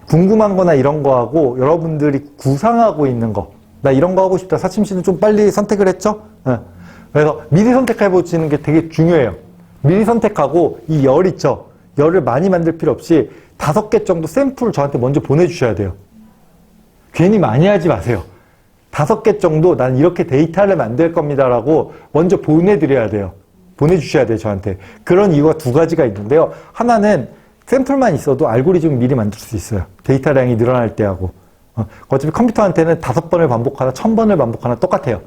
Speaker 1: 궁금한 거나 이런 거 하고, 여러분들이 구상하고 있는 거, 나 이런 거 하고 싶다. 사침 씨는 좀 빨리 선택을 했죠? 그래서 미리 선택해 보시는 게 되게 중요해요. 미리 선택하고, 이 열 있죠? 열을 많이 만들 필요 없이 5개 정도 샘플을 저한테 먼저 보내주셔야 돼요. 괜히 많이 하지 마세요. 5개 정도 난 이렇게 데이터를 만들 겁니다라고 먼저 보내드려야 돼요. 보내주셔야 돼요, 저한테. 그런 이유가 2가지가 있는데요. 하나는 샘플만 있어도 알고리즘을 미리 만들 수 있어요. 데이터량이 늘어날 때 하고. 어차피 컴퓨터한테는 5번을 반복하나 1000번을 반복하나 똑같아요.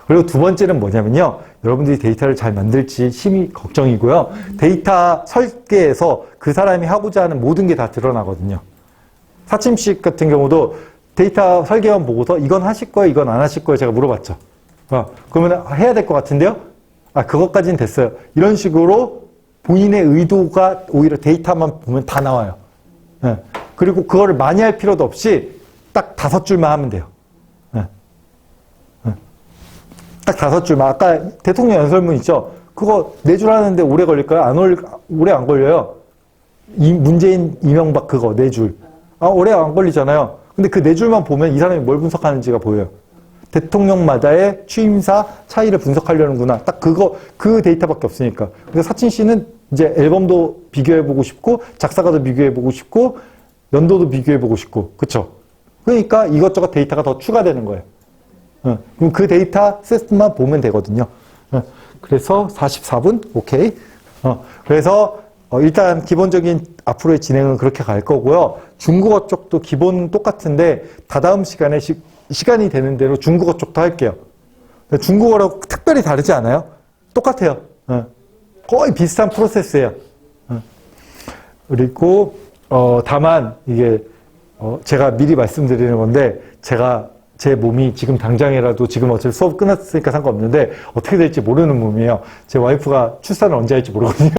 Speaker 1: 그리고 2번째는 뭐냐면요. 여러분들이 데이터를 잘 만들지 심히 걱정이고요. 데이터 설계에서 그 사람이 하고자 하는 모든 게 다 드러나거든요. 사침식 같은 경우도 데이터 설계만 보고서 이건 하실 거예요, 이건 안 하실 거예요, 제가 물어봤죠. 그러면 해야 될 것 같은데요? 그것까지는 됐어요. 이런 식으로 본인의 의도가 오히려 데이터만 보면 다 나와요. 그리고 그거를 많이 할 필요도 없이 딱 5줄만 하면 돼요. 딱 5줄만. 아까 대통령 연설문 있죠? 그거 4줄 하는데 오래 걸릴까요? 오래 안 걸려요. 문재인, 이명박 그거 4줄. 오래 안 걸리잖아요. 근데 그 4줄만 보면 이 사람이 뭘 분석하는지가 보여요. 대통령마다의 취임사 차이를 분석하려는구나. 딱 그 데이터밖에 없으니까. 그래서 사친 씨는 이제 앨범도 비교해보고 싶고, 작사가도 비교해보고 싶고, 연도도 비교해보고 싶고, 그쵸? 그러니까 이것저것 데이터가 더 추가되는 거예요. 그럼 그 데이터 세트만 보면 되거든요. 그래서 44분? 오케이. 그래서 일단 기본적인 앞으로의 진행은 그렇게 갈 거고요. 중국어 쪽도 기본 똑같은데 다다음 시간에 시간이 되는 대로 중국어 쪽도 할게요. 중국어라고 특별히 다르지 않아요? 똑같아요. 거의 비슷한 프로세스예요. 그리고 다만 이게 제가 미리 말씀드리는 건데, 제 몸이 지금 당장이라도 지금 어차피 수업 끝났으니까 상관없는데 어떻게 될지 모르는 몸이에요. 제 와이프가 출산을 언제 할지 모르거든요.